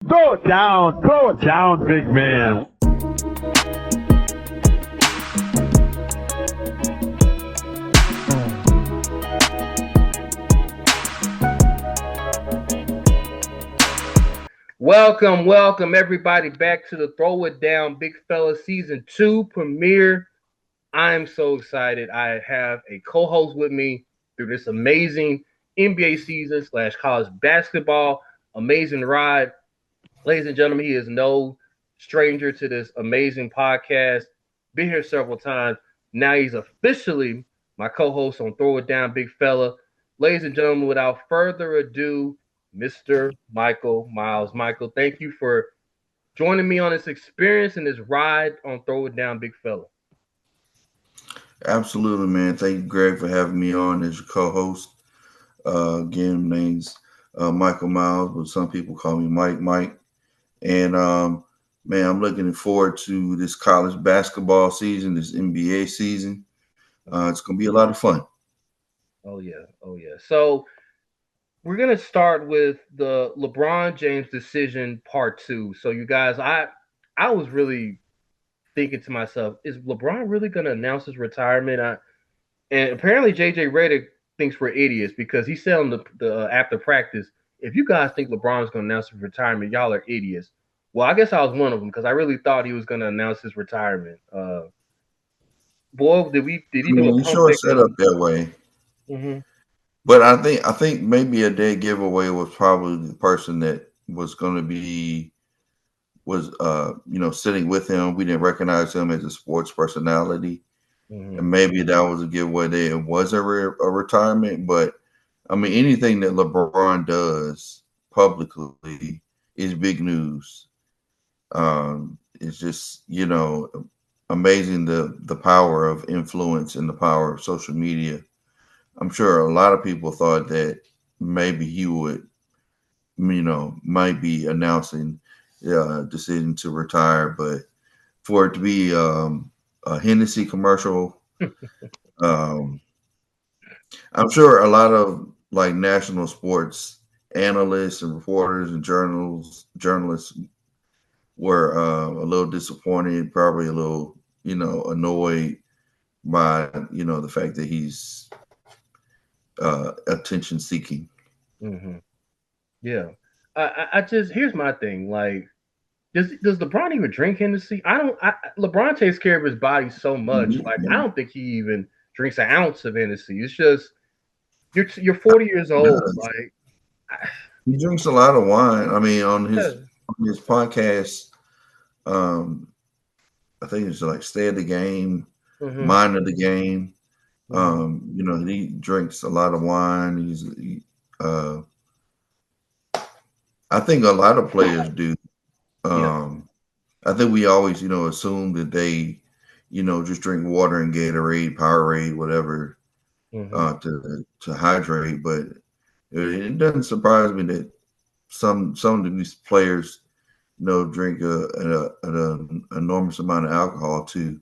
Throw it down, big man. Welcome everybody back to the Throw It Down Big Fella Season 2 premiere. I am so excited. I have a co-host with me through this amazing NBA season / college basketball amazing ride. Ladies and gentlemen, he is no stranger to this amazing podcast. Been here several times. Now he's officially my co-host on Throw It Down Big Fella. Ladies and gentlemen, without further ado, Mr. Michael Miles. Michael, thank you for joining me on this experience and this ride on Throw It Down Big Fella. Absolutely, man. Thank you, Greg, for having me on as your co-host. Again, my name's Michael Miles, but some people call me Mike. And man, I'm looking forward to this college basketball season, this NBA season. It's gonna be a lot of fun. Oh yeah. So we're gonna start with the LeBron James decision part 2. So you guys, I was really thinking to myself, is LeBron really gonna announce his retirement? And apparently JJ Redick thinks we're idiots because he said on the after practice, if you guys think LeBron's gonna announce his retirement, y'all are idiots. Well, I guess I was one of them because I really thought he was gonna announce his retirement. Boy, did he do a You pump sure fake set up that way. Mm-hmm. But I think maybe a dead giveaway was probably the person that was going to be was sitting with him. We didn't recognize him as a sports personality, Mm-hmm. and maybe that was a giveaway that it was a retirement. But I mean, anything that LeBron does publicly is big news. It's just amazing the power of influence and the power of social media. I'm sure a lot of people thought that maybe he would, might be announcing decision to retire, but for it to be a Hennessy commercial, um, I'm sure a lot of like national sports analysts and reporters and journalists were a little disappointed, probably a little, annoyed by the fact that he's attention seeking. Mm-hmm. Yeah. I just here's my thing. Like, does LeBron even drink Hennessy? I don't. LeBron takes care of his body so much. Like, I don't think he even drinks an ounce of Hennessy. It's just you're 40 years old. Like, He drinks a lot of wine. I mean, yeah. on his podcast, um, I think it's like Stay of the Game, Mm-hmm. Mind of the Game. Mm-hmm. He drinks a lot of wine. I think a lot of players do. Yeah. I think we always, assume that they, just drink water and Gatorade, Powerade, whatever, Mm-hmm. to hydrate. But it doesn't surprise me that some of these players, drink an enormous amount of alcohol too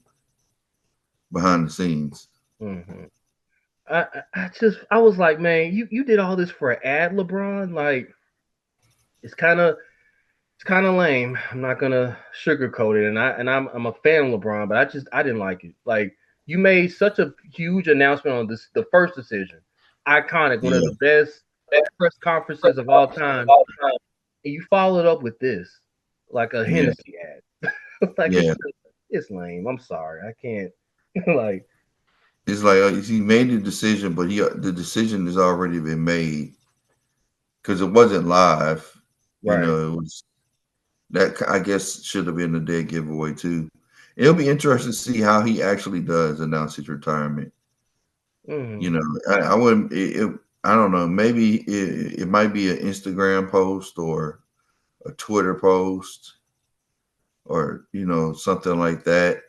behind the scenes. Mm-hmm. I was like, man, you did all this for an ad, LeBron. Like, it's kind of lame. I'm not gonna sugarcoat it, and I'm a fan of LeBron, but I didn't like it. Like, you made such a huge announcement on this, the first decision, iconic, one of Yeah, the best press conferences of all time, and you followed up with this, like a yeah, Hennessy ad. Like, yeah. it's lame. I'm sorry, I can't. Like, It's like he made the decision, but the decision has already been made because it wasn't live. right. It was that I guess should have been a dead giveaway too. It'll be interesting to see how he actually does announce his retirement. Mm-hmm. I wouldn't. I don't know. Maybe it might be an Instagram post or a Twitter post or something like that.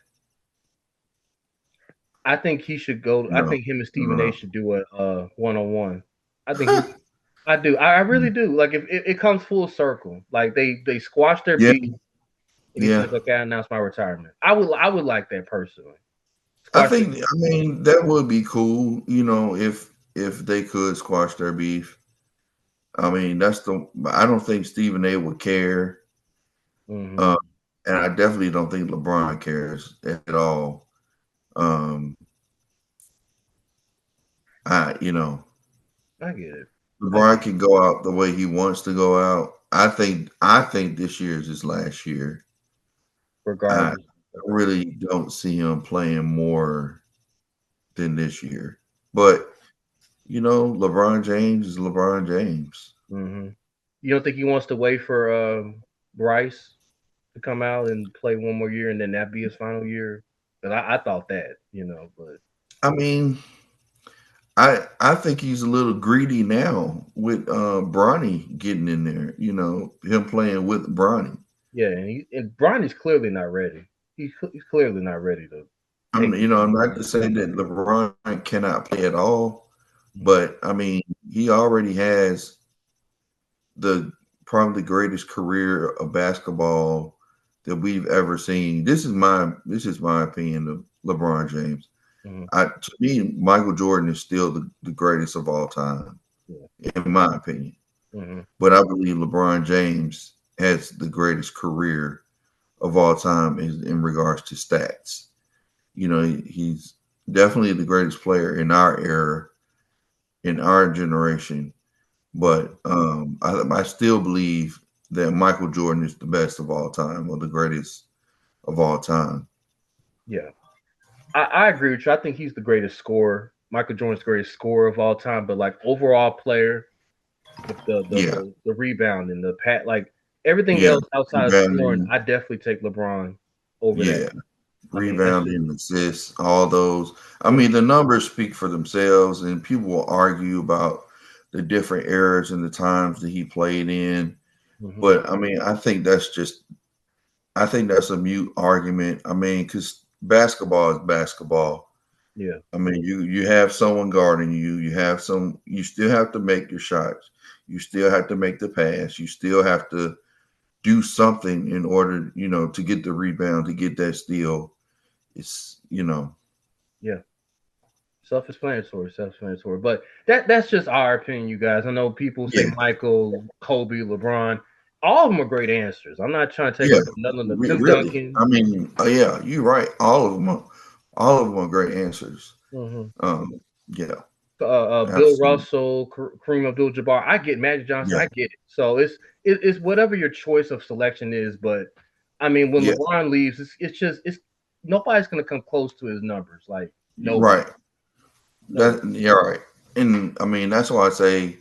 I think he should go. You I know, think him and I don't Stephen A. know. should do a one on one. I think I do. I really do. Like, if it comes full circle, like they squash their Yeah, beef, and he yeah. says, "Okay, I announced my retirement." I would like that personally. I Squash their think. beef. I mean, that would be cool. If they could squash their beef. I mean, I don't think Stephen A. would care. Mm-hmm. And I definitely don't think LeBron cares at all. Um, you know, I get it. I LeBron get can go out the way he wants to go out. I think this year is his last year. I regardless. really don't see him playing more than this year. But LeBron James is LeBron James. Mm-hmm. You don't think he wants to wait for Bryce to come out and play one more year and then that be his final year? But I thought that, but I mean, I think he's a little greedy now with Bronny getting in there. Him playing with Bronny. yeah, and Bronny's clearly not ready. He's clearly not ready to I'm take. you know I'm not to say that LeBron cannot play at all, Mhm. but I mean he already has the probably the greatest career of basketball that we've ever seen. This is my opinion of LeBron James. Mhm. To me, Michael Jordan is still the greatest of all time, Yeah. in my opinion. Mhm. But I believe LeBron James has the greatest career of all time in regards to stats. He's definitely the greatest player in our era, in our generation. But I still believe that Michael Jordan is the best of all time, or the greatest of all time. Yeah. I agree with you. I think he's the greatest scorer. Michael Jordan's the greatest scorer of all time, but like overall player, Yeah, the rebound and the pat, like everything yeah, else outside of scoring, rebounding, I definitely take LeBron over that. yeah, I mean, that's just rebounding, assists, all those. I mm, mean, the numbers speak for themselves, and people will argue about the different eras and the times that he played in. mhm. But I mean, I think that's a mute argument. I mean, because basketball is basketball. Yeah, I mean, you have someone guarding you. You still have to make your shots. You still have to make the pass. You still have to do something in order, to get the rebound, to get that steal. It's. yeah. Self-explanatory, self-explanatory. But that's just our opinion, you guys. I know people say Yeah, Michael, Kobe, LeBron. All of them are great answers. I'm not trying to take yeah, away from none of them. Tim really. Duncan. I mean, yeah, you're right. All of them are great answers. Mhm. Yeah, Bill absolutely. Russell, Kareem Abdul-Jabbar. I get Magic Johnson. Yeah, I get it. So it's whatever your choice of selection is. But I mean, when yeah, LeBron leaves, it's nobody's gonna come close to his numbers. Like nobody, right. nobody. Yeah, right. And I mean, that's why I say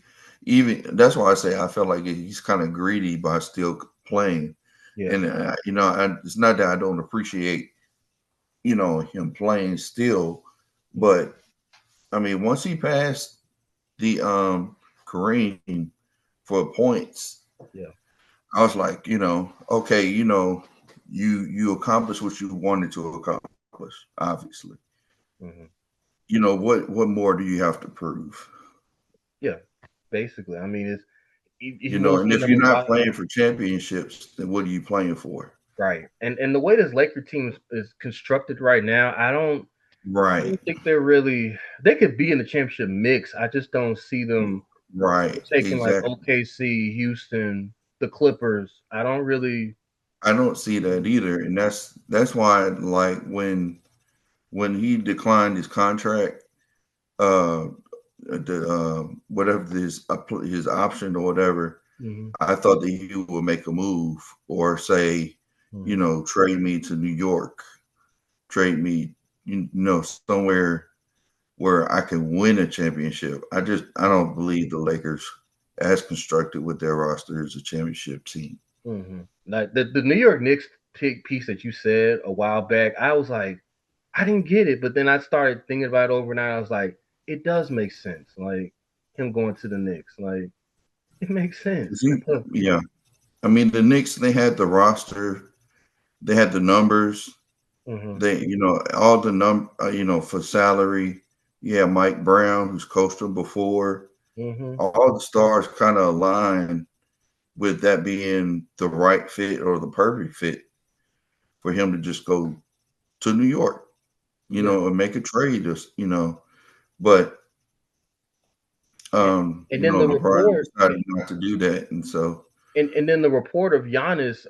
I feel like he's kind of greedy by still playing. Yeah, And it's not that I don't appreciate him playing still, but I mean, once he passed the Kareem for points, yeah. I was like, okay, you accomplished what you wanted to accomplish, obviously. Hmm. What more do you have to prove? Yeah. Basically, I mean, it's he wants to And be if you're number not five. playing for championships, then what are you playing for? Right. And the way this Laker team is constructed right now, I Right, don't think they could be in the championship mix. I just don't see them right, taking like exactly. OKC, Houston, the Clippers. I don't really I don't see that either, and that's why, like when he declined his contract, uh, the whatever his option or whatever, mhm, I thought that he would make a move or say, mhm. trade me to New York, trade me, somewhere where I can win a championship. I don't believe the Lakers, as constructed with their roster, is a championship team. Like the New York Knicks piece that you said a while back, I was like, I didn't get it, but then I started thinking about it overnight. I was like, it does make sense. Like him going to the Knicks, like it makes sense. Yeah, I mean the Knicks. They had the roster, they had the numbers, Hmm. they all the for salary. Yeah, Mike Brown, who's coached them before. Hmm. All the stars kind of align with that being the right fit or the perfect fit for him to just go to New York, Yeah, and make a trade. But and then the LeBron report, decided not to do that, and so and then the report of Giannis.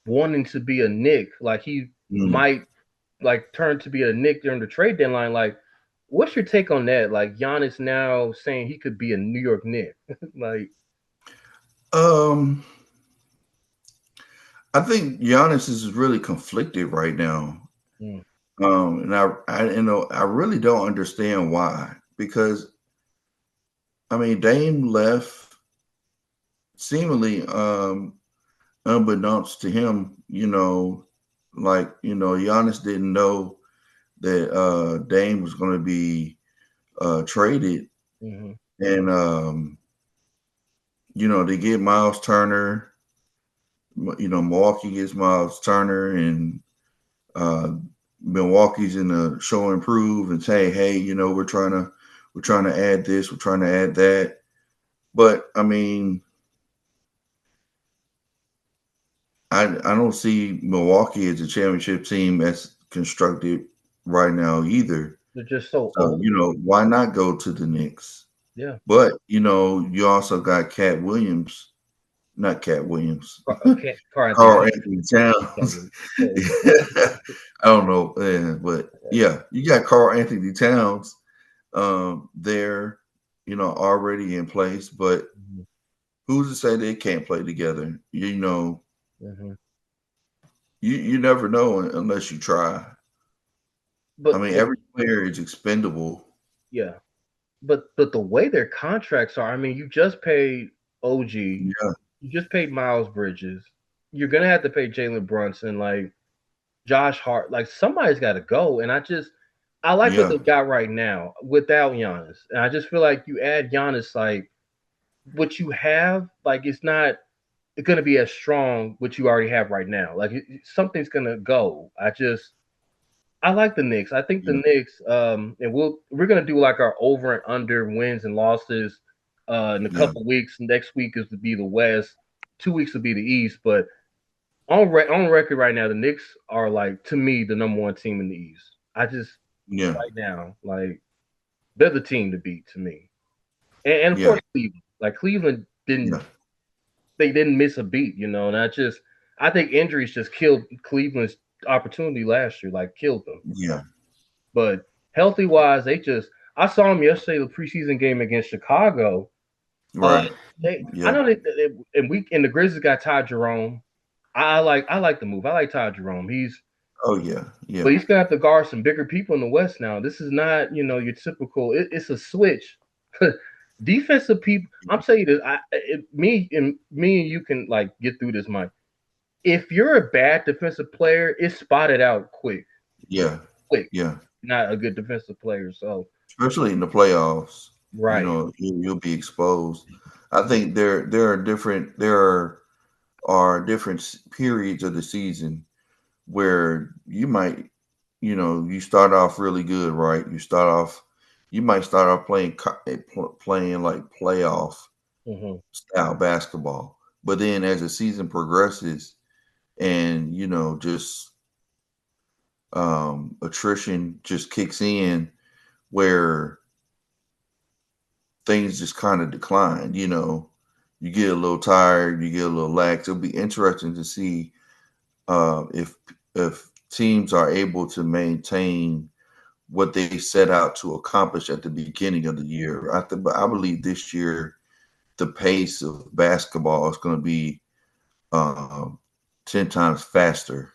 wanting to be a Knick, like he might like turn to be a Knick during the trade deadline. Like, what's your take on that? Like Giannis now saying he could be a New York Knick. Like, I think Giannis is really conflicted right now. And I really don't understand why. Because I mean, Dame left seemingly unbeknownst to him, Giannis didn't know that Dame was going to be traded. And they get Miles Turner. Milwaukee gets Miles Turner, and Milwaukee's in the show improve and say, hey, we're trying to add this, we're trying to add that. But I mean, I don't see Milwaukee as a championship team as constructed right now either. They're just so old. Why not go to the Knicks? Yeah. But you also got not Cat Williams. Karl Anthony Towns. I don't know, but yeah, you got Karl Anthony Towns there, already in place. But who's to say they can't play together? You never know unless you try. But I mean, every player is expendable. Yeah, but the way their contracts are, I mean, you just paid OG. Yeah. You just paid Miles Bridges. You're gonna have to pay Jalen Brunson, like Josh Hart. Like somebody's got to go. And I like what they got right now without Giannis. And I just feel like you add Giannis, like what you have, like it's not gonna be as strong what you already have right now. Like something's gonna go. I like the Knicks. I think the Knicks, and we're gonna do like our over and under wins and losses in a couple weeks. Next week is to be the West. 2 weeks will be the East. But on record right now, the Knicks are like, to me, the number one team in the East. Right now, like they're the team to beat to me. And of course Cleveland. Like Cleveland they didn't miss a beat, and I think injuries just killed Cleveland's opportunity last year, like killed them. Yeah. But healthy wise, I saw them yesterday, the preseason game against Chicago. Right. I know and the Grizzlies got Ty Jerome. I like the move. I like Ty Jerome. But he's gonna have to guard some bigger people in the West now. This is not, your typical. It's a switch. Defensive people. I'm telling you this. Me and you can like get through this, Mike. If you're a bad defensive player, it's spotted out quick. Yeah. Quick. Yeah. Not a good defensive player. So especially in the playoffs, right? You'll be exposed. I think there are different periods of the season where you might, you start off really good, right? You might start off playing like playoff style basketball, but then as the season progresses, and just attrition just kicks in, where things just kind of decline. You get a little tired, you get a little lax. It'll be interesting to see if teams are able to maintain what they set out to accomplish at the beginning of the year. I believe this year the pace of basketball is going to be 10 times faster.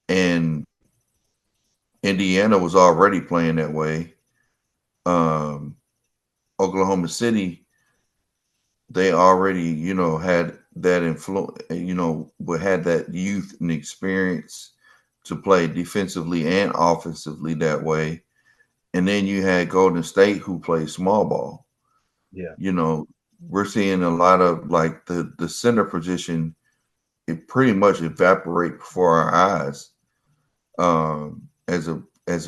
And Indiana was already playing that way. Oklahoma City, they already, had that influence, had that youth and experience to play defensively and offensively that way. And then you had Golden State, who played small ball. Yeah. We're seeing a lot of like the center position, it pretty much evaporate before our eyes as a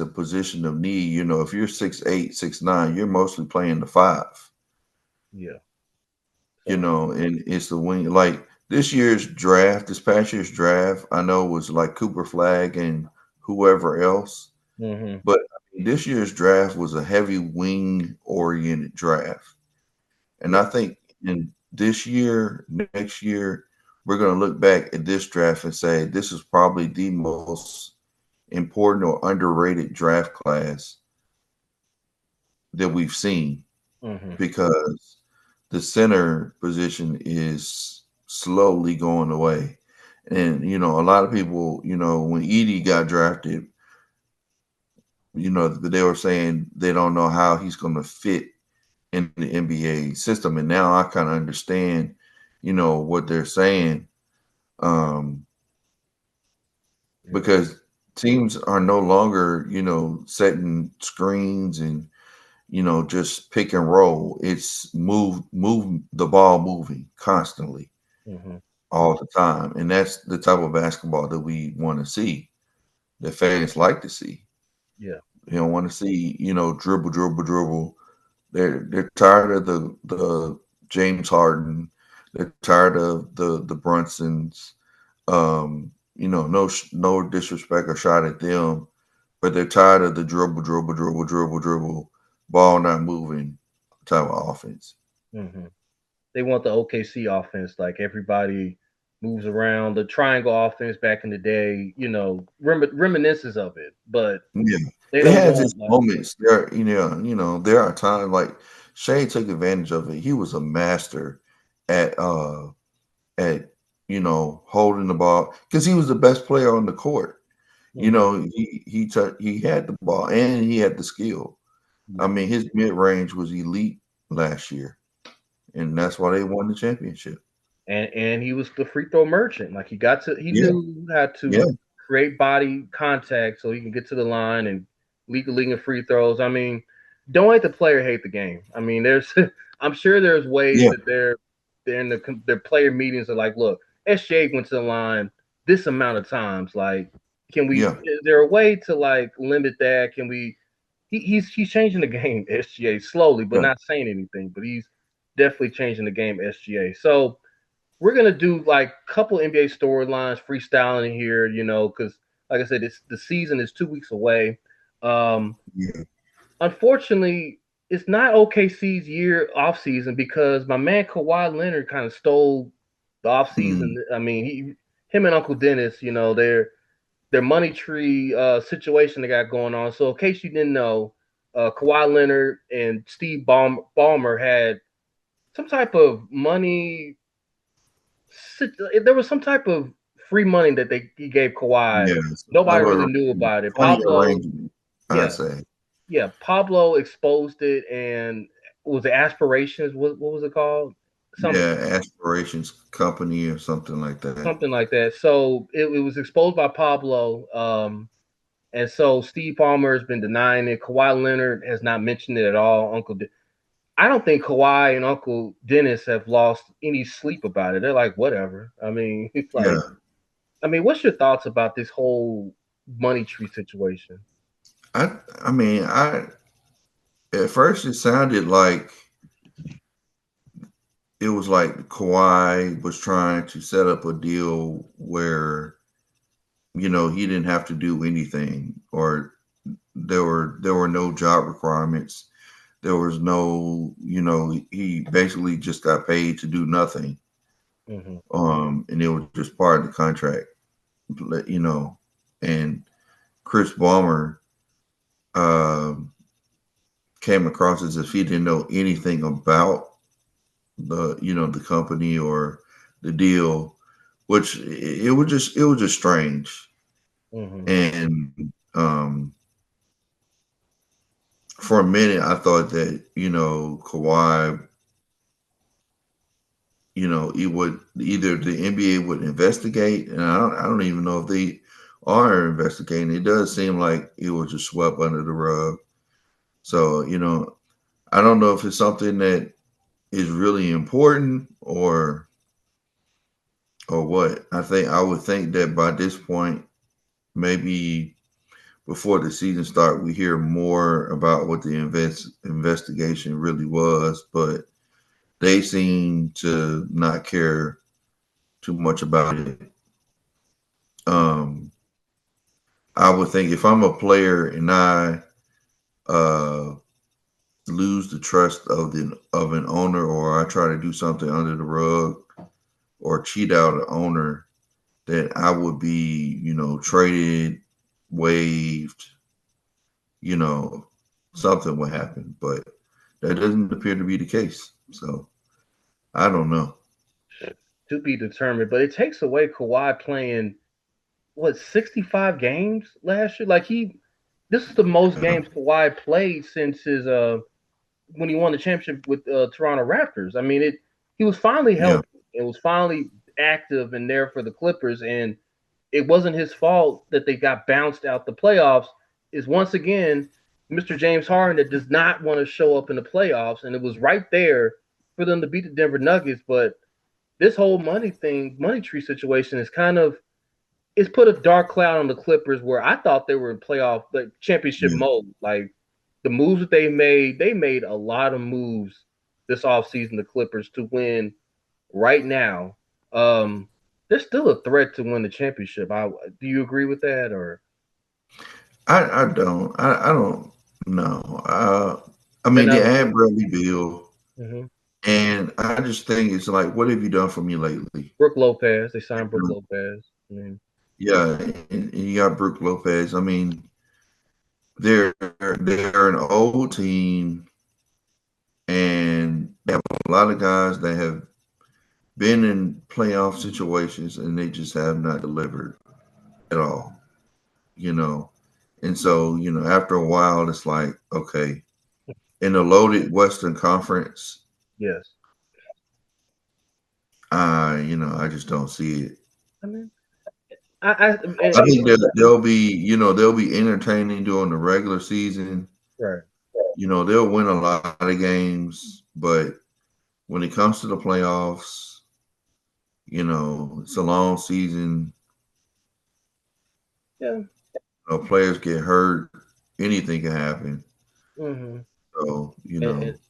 position of need. If you're 6'8", 6'9", you're mostly playing the 5. Yeah. And it's the wing. Like this past year's draft, I know was like Cooper Flagg and whoever else. But this year's draft was a heavy wing-oriented draft. And I think in this year, next year, we're going to look back at this draft and say this is probably the most important or underrated draft class that we've seen because the center position is slowly going away. And, a lot of people, when Edie got drafted, they were saying they don't know how he's going to fit in the NBA system. And now I kind of understand, what they're saying. Because teams are no longer, setting screens and, just pick and roll. It's move the ball moving constantly all the time. And that's the type of basketball that we want to see, that fans like to see. Yeah. They don't want to see, dribble. They're tired of the James Harden. They're tired of the Brunsons. No disrespect or shot at them, but they're tired of the dribble, ball not moving type of offense. They want the OKC offense, like everybody moves around. The triangle offense back in the day, reminiscences of it, but it has its moments. There, there are times like Shea took advantage of it. He was a master at holding the ball because he was the best player on the court. He had the ball and he had the skill. I mean, his mid range was elite last year, and that's why they won the championship. And he was the free throw merchant. Like he knew how to create body contact so he can get to the line and lead the league in free throws. I mean, don't let the player hate the game. I mean, I'm sure there's ways that they're in their player meetings are like, look, SGA went to the line this amount of times. Like, can we? Is there a way to like limit that? Can we? He's changing the game, SGA, slowly, but not saying anything. But he's definitely changing the game, SGA. So we're gonna do like a couple NBA storylines, freestyling here, because like I said, the season is 2 weeks away. Unfortunately, it's not OKC's year off season because my man Kawhi Leonard kind of stole the off season. I mean, him and Uncle Dennis, their money tree situation they got going on. So in case you didn't know, Kawhi Leonard and Steve Ballmer had some type of money. There was some type of free money that he gave Kawhi. Nobody really knew about it. Pablo, Pablo exposed it, and was it Aspirations? What was it called? Aspirations Company or something like that. Something like that. So it was exposed by Pablo, and so Steve Ballmer has been denying it. Kawhi Leonard has not mentioned it at all. I don't think Kawhi and Uncle Dennis have lost any sleep about it. They're like, whatever. I mean, it's like, I mean, what's your thoughts about this whole money tree situation? At first it sounded like it was like Kawhi was trying to set up a deal where, he didn't have to do anything, or there were no job requirements. There was no, he basically just got paid to do nothing. And it was just part of the contract, and Chris Ballmer came across as if he didn't know anything about the company or the deal, which it was just strange. And for a minute I thought that Kawhi, it would either the NBA would investigate, and I don't even know if they are investigating. It does seem like it was just swept under the rug. So I don't know if it's something that is really important or what. I would think that by this point, maybe before the season start, we hear more about what the investigation really was, but they seem to not care too much about it. I would think if I'm a player and I lose the trust of an owner, or I try to do something under the rug, or cheat out an owner, that I would be, traded, waived, something would happen. But that doesn't appear to be the case. So I don't know. To be determined, but it takes away Kawhi playing 65 games last year. This is the most games Kawhi played since his when he won the championship with Toronto Raptors. I mean, he was finally healthy. It was finally active and there for the Clippers, and it wasn't his fault that they got bounced out the playoffs. Is once again Mr. James Harden that does not want to show up in the playoffs, and it was right there for them to beat the Denver Nuggets. But this whole money tree situation is it's put a dark cloud on the Clippers, where I thought they were in playoff championship mode. Like the moves that they made a lot of moves this offseason, the Clippers, to win right now. They're still a threat to win the championship. Do you agree with that, or? I don't. I don't know. I mean, they add Bradley Beal, and I just think it's like, what have you done for me lately? Brook Lopez. They signed Brook Lopez. Yeah, and you got Brook Lopez. I mean, they're an old team, and they have a lot of guys that have been in playoff situations, and they just have not delivered at all. And so, after a while, it's like, okay, in the loaded Western Conference, yes, I just don't see it. I mean, I think they'll be entertaining during the regular season. Right. They'll win a lot of games, but when it comes to the playoffs, it's a long season. Yeah. Players get hurt. Anything can happen. Mm-hmm. So,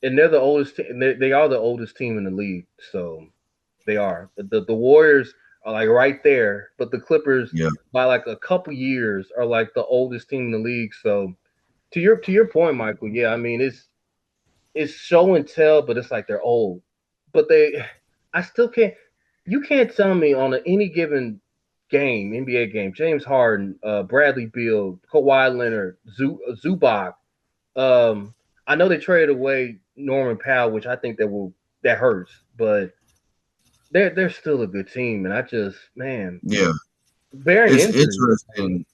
and they're the oldest. They are the oldest team in the league. So they are. The Warriors are like right there, but the Clippers by like a couple years are like the oldest team in the league. So to your point, Michael, yeah, I mean it's show and tell, but it's like they're old. But I still can't. You can't tell me on any given game, NBA game, James Harden, Bradley Beal, Kawhi Leonard, Zubac. I know they traded away Norman Powell, which I think that hurts, but they're still a good team, and I just it's interesting.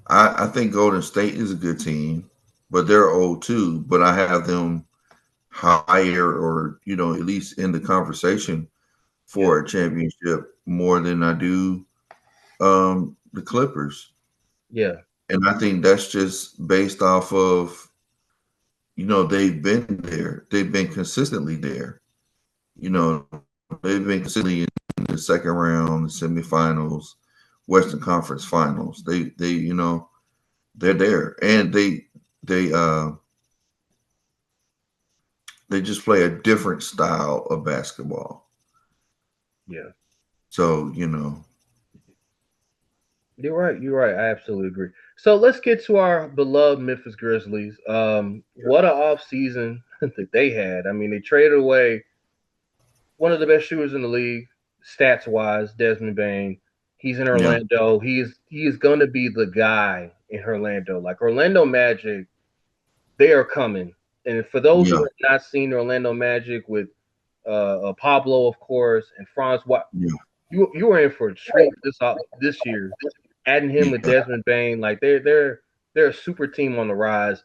I think Golden State is a good team, but they're old too. But I have them higher, or at least in the conversation for a championship more than I do the Clippers. Yeah. And I think that's just based off of, they've been there. They've been consistently there. They've been consistently in the second round, the semifinals, Western Conference Finals. They're there, and they just play a different style of basketball. Yeah. So, You're right. I absolutely agree. So let's get to our beloved Memphis Grizzlies. What an off season that they had. I mean, they traded away one of the best shooters in the league, stats wise, Desmond Bane. He's in Orlando. Yeah. He is going to be the guy in Orlando. Like Orlando Magic, they are coming. And for those who have not seen Orlando Magic with Pablo, of course, and Franz, you were in for a treat this year. Adding him with Desmond Bane, like they're a super team on the rise.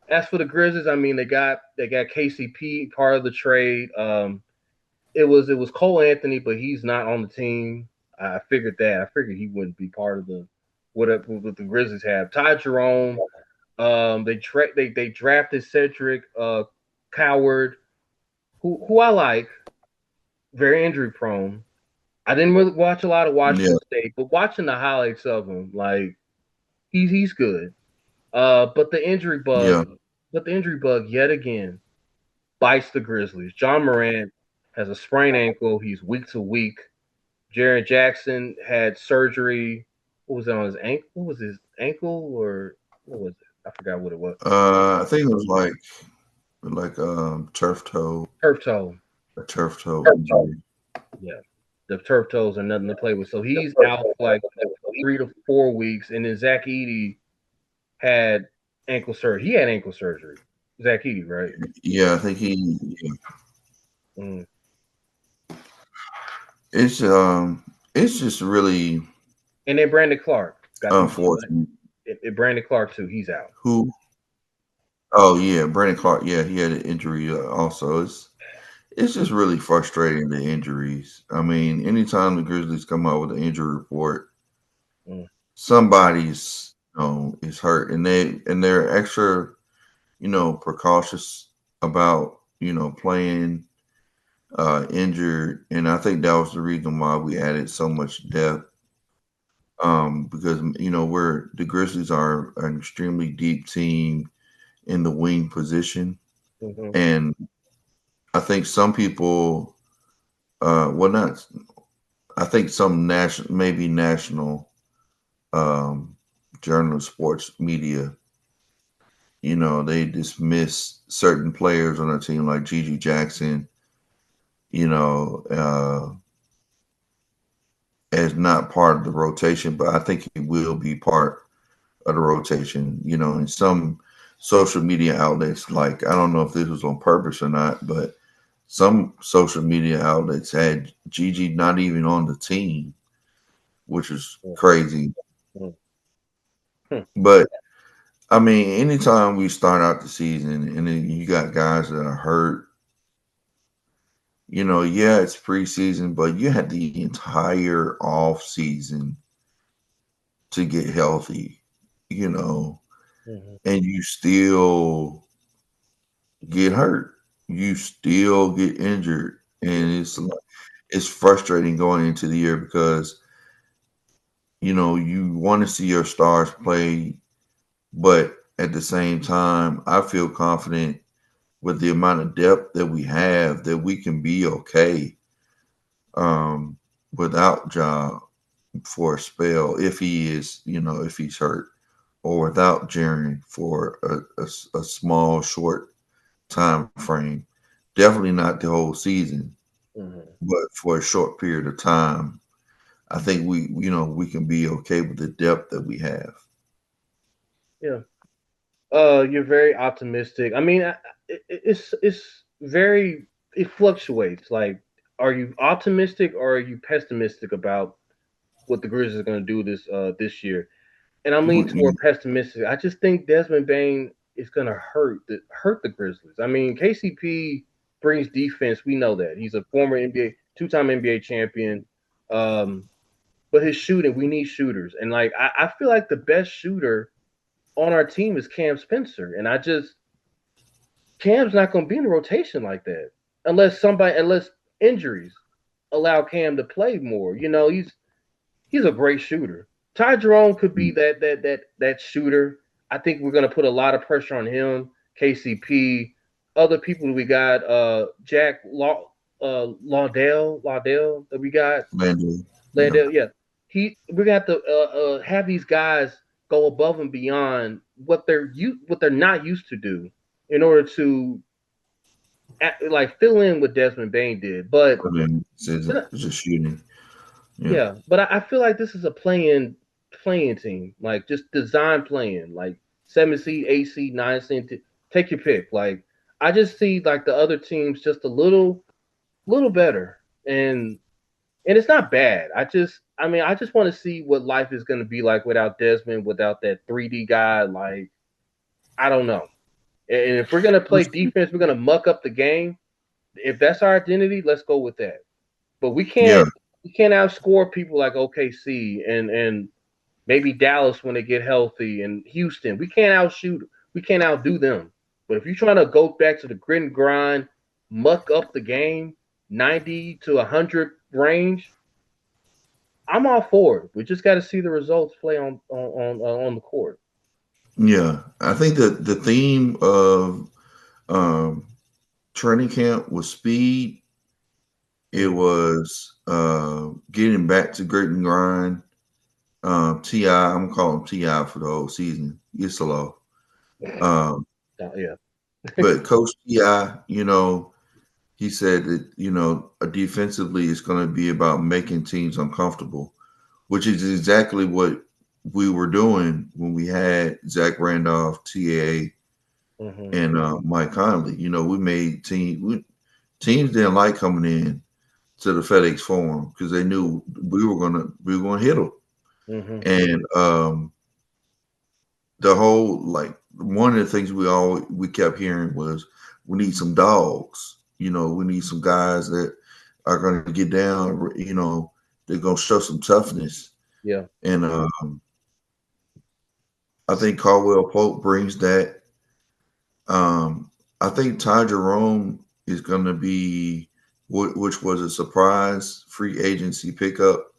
As for the Grizzlies, I mean, they got KCP part of the trade. It was Cole Anthony, but he's not on the team. I figured that. I figured he wouldn't be part of what the Grizzlies have. Ty Jerome. They drafted Cedric Coward, who I like. Very injury prone. I didn't really watch a lot of Washington State, but watching the highlights of him, like he's good. But the injury bug yet again bites the Grizzlies. John Morant has a sprained ankle. He's week to week. Jaren Jackson had surgery. What was it on his ankle? What was his ankle, or what was it? I forgot what it was. I think it was like turf toe. Turf toe. A turf toe injury. Yeah, the turf toes are nothing to play with. So he's out for like 3 to 4 weeks, and then Zach Edey had ankle surgery. He had ankle surgery. Zach Edey, right? Yeah, I think he. Yeah. Mm. It's just really And then Brandon Clark got them. unfortunate. Brandon Clark too. He's out. Who? Oh yeah, Brandon Clark. Yeah, he had an injury also. It's just really frustrating, the injuries. I mean, anytime the Grizzlies come out with an injury report, Mm. somebody's is hurt, and they're extra precautious about playing injured, and I think that was the reason why we added so much depth. Because we're the Grizzlies are an extremely deep team in the wing position, Mm-hmm. and I think some people, well, not. I think some national journal sports media, they dismiss certain players on our team like Gigi Jackson, you know, as not part of the rotation, but I think he will be part of the rotation. In some social media outlets, like I don't know if this was on purpose or not, but some social media outlets had Gigi not even on the team, which is crazy. Mm-hmm. But I mean, anytime we start out the season and then you got guys that are hurt, yeah, it's preseason, but you had the entire off season to get healthy, Mm-hmm. and you still get hurt. You still get injured. And it's frustrating going into the year because, you want to see your stars play, but at the same time, I feel confident with the amount of depth that we have that we can be okay without Ja for a spell if he is, if he's hurt, or without Jaren for a small, short time frame. Definitely not the whole season, Mm-hmm. but for a short period of time, I think we can be okay with the depth that we have. Yeah. You're very optimistic. I mean, it's very it fluctuates. Like, are you optimistic or are you pessimistic about what the Grizzlies are going to do this year? And I'm leaning toward pessimistic. I just think Desmond Bain is going to hurt the Grizzlies. I mean, KCP brings defense. We know that he's a former NBA two-time NBA champion. Um, but his shooting, we need shooters, and like I feel like the best shooter on our team is Cam Spencer, and Cam's not going to be in the rotation like that unless injuries allow Cam to play more. He's a great shooter. Ty Jerome could be that shooter. I think we're going to put a lot of pressure on him. KCP, other people we got, Jack Laudell that we got. Landale, yeah. We're gonna have to have these guys go above and beyond what they're not used to do in order to like fill in what Desmond Bain did. But it's just shooting. Yeah, but I feel like this is a playing team, like just design playing, like 7 seed, 8 seed, 9 seed. Take your pick. Like I just see like the other teams just a little better, and it's not bad. I just want to see what life is going to be like without Desmond, without that 3D guy. Like I don't know. And if we're going to play defense, we're going to muck up the game. If that's our identity, let's go with that. But we can't outscore people like OKC and maybe Dallas when they get healthy and Houston. We can't outdo them. But if you're trying to go back to the grit and grind, muck up the game, 90 to 100 range, I'm all for it. We just got to see the results play on the court. Yeah, I think that the theme of training camp was speed. It was getting back to grit and grind. Ti, I'm gonna call him Ti for the whole season. You're Yeah. but Coach Ti, he said that, defensively it's going to be about making teams uncomfortable, which is exactly what we were doing when we had Zach Randolph, TAA, Mm-hmm. and Mike Conley. We made teams didn't like coming in to the FedEx Forum because they knew we were gonna hit them. Mm-hmm. And the whole, like, one of the things we kept hearing was we need some dogs. We need some guys that are going to get down. They're going to show some toughness. Yeah. And I think Caldwell Pope brings that. I think Ty Jerome is going to be, which was a surprise free agency pickup.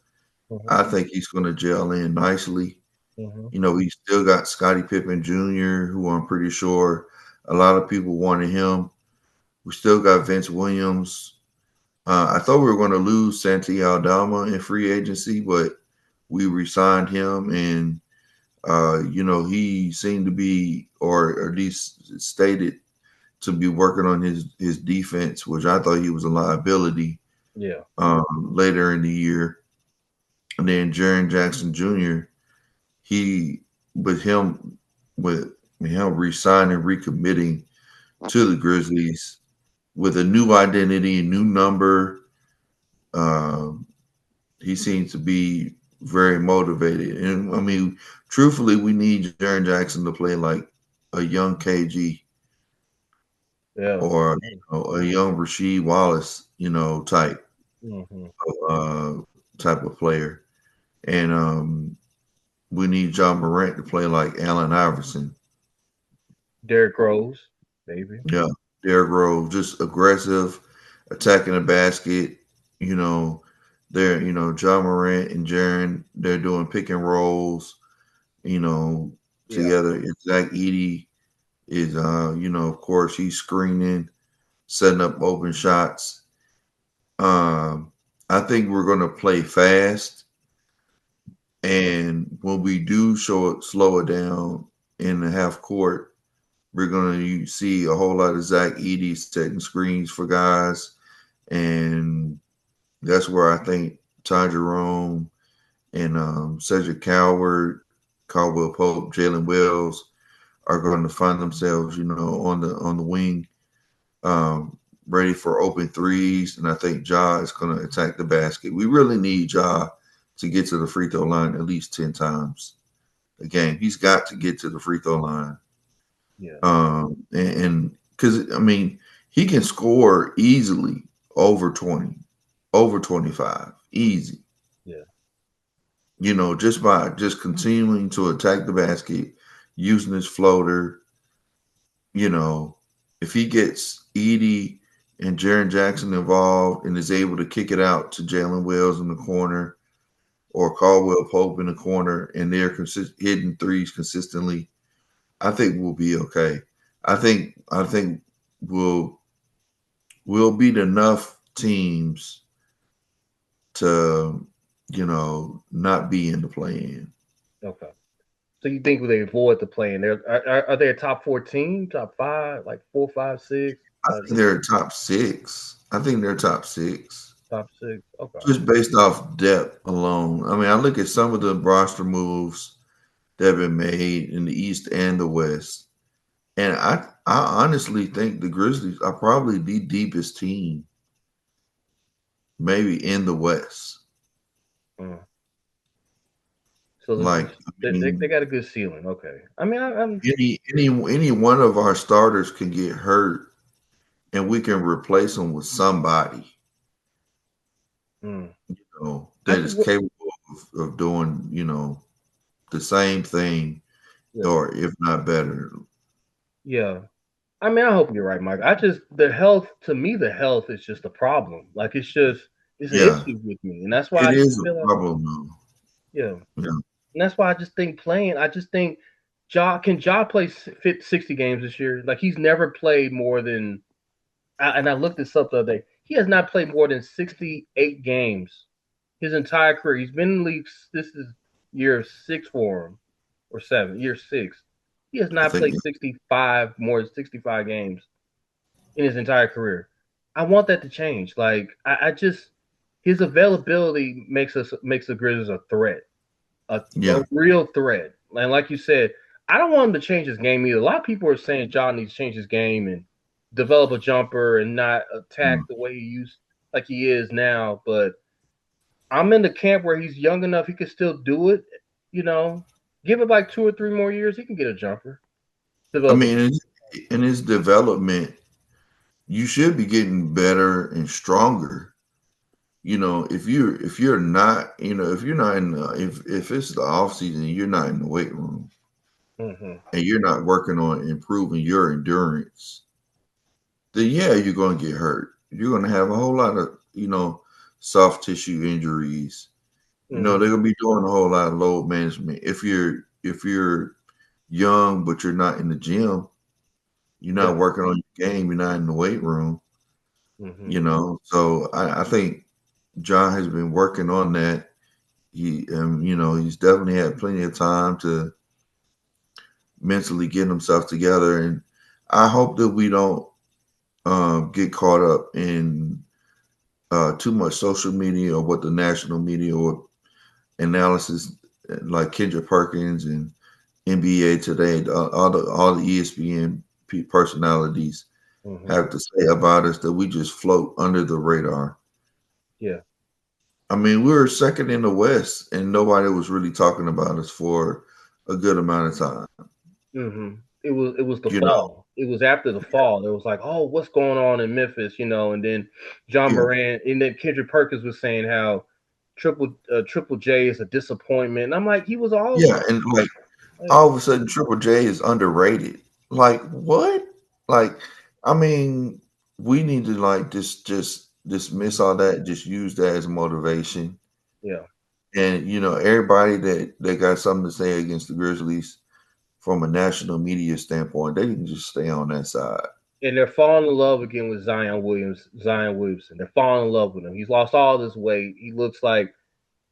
Mm-hmm. I think he's going to gel in nicely. Mm-hmm. We still got Scottie Pippen Jr., who I'm pretty sure a lot of people wanted him. We still got Vince Williams. I thought we were going to lose Santi Aldama in free agency, but we re-signed him, and he seemed to be, or at least stated to be working on his defense, which I thought he was a liability. Yeah. Later in the year, and then Jaren Jackson Jr. He with him re-signing, recommitting to the Grizzlies with a new identity, a new number. Um, he seems to be very motivated, and I mean, truthfully, we need Jaren Jackson to play like a young KG Yeah. or a young Rasheed Wallace, type Mm-hmm. uh, type of player, and we need John Morant to play like Allen Iverson. Derrick Rose, maybe. Yeah, Derrick Rose, just aggressive, attacking the basket. They're John Morant and Jaren. They're doing pick and rolls. Yeah. Together. And Zach Edey is, of course, he's screening, setting up open shots. I think we're going to play fast, and when we do slow it down in the half court, we're going to see a whole lot of Zach Edey setting screens for guys, and that's where I think Ty Jerome and Cedric Coward, Caldwell Pope, Jalen Wells are going to find themselves, on the wing, ready for open threes. And I think Ja is going to attack the basket. We really need Ja to get to the free throw line at least 10 times a game. He's got to get to the free throw line. Yeah. And because, I mean, he can score easily over 20, over 25, easy. Yeah. Just by just continuing to attack the basket, using his floater. If he gets Edey and Jaren Jackson involved and is able to kick it out to Jalen Wells in the corner or Caldwell Pope in the corner, and they're hitting threes consistently, I think we'll be okay. I think we'll beat enough teams to not be in the play-in. Okay. So you think they avoid the play-in? Are they a top 14, top 5, like 4, 5, 6? I think they're top 6. I think they're top 6. Top 6. Okay. Just based off depth alone. I mean, I look at some of the roster moves that have been made in the East and the West, and I honestly think the Grizzlies are probably the deepest team, maybe in the West. Mm. So Like, they got a good ceiling. Okay. I mean, I'm any one of our starters can get hurt, and we can replace them with somebody. That is capable of doing, the same thing, or if not better. Yeah. I mean, I hope you're right, Mike. The health is just a problem. Like it's an issue with me. And that's why it is a problem though. Yeah. And that's why I just think can Ja play 60 games this year? Like he's never played more than and I looked this up the other day. He has not played more than 68 games his entire career. He's been in the league. This is year 6 for him, or 7, year 6. He has not played more than 65 games in his entire career. I want that to change. Like I just his availability makes the Grizzlies a threat, a Yeah. real threat. And like you said, I don't want him to change his game either. A lot of people are saying John needs to change his game and develop a jumper and not attack Mm. the way he is now. But I'm in the camp where he's young enough he can still do it. You know, give it like 2 or 3 more years, he can get a jumper. I Develop mean, in his development, you should be getting better and stronger. If you're not, if you're not in if it's the off season and you're not in the weight room mm-hmm. and you're not working on improving your endurance, then yeah, you're going to get hurt. You're going to have a whole lot of, soft tissue injuries. Mm-hmm. They're going to be doing a whole lot of load management. If you're young but you're not in the gym, you're Yeah. not working on your game, you're not in the weight room, Mm-hmm. So I think John has been working on that. He's definitely had plenty of time to mentally get himself together, and I hope that we don't get caught up in too much social media or what the national media or analysis, like Kendra Perkins and NBA Today, all the ESPN personalities Mm-hmm. have to say about us, that we just float under the radar. Yeah. I mean, we were second in the West, and nobody was really talking about us for a good amount of time. Mm-hmm. It was the You know, fall. It was after the fall. It was like, oh, what's going on in Memphis? And then John yeah, Moran, and then Kendrick Perkins was saying how Triple J is a disappointment. And I'm like, he was all yeah, and like like, all of a sudden, Triple J is underrated. Like what? Like, I mean, we need to like just dismiss all that, just use that as motivation. yeah. And everybody that got something to say against the Grizzlies from a national media standpoint, they can just stay on that side. And they're falling in love again with Zion Williamson. They're falling in love with him. He's lost all this weight. He looks like,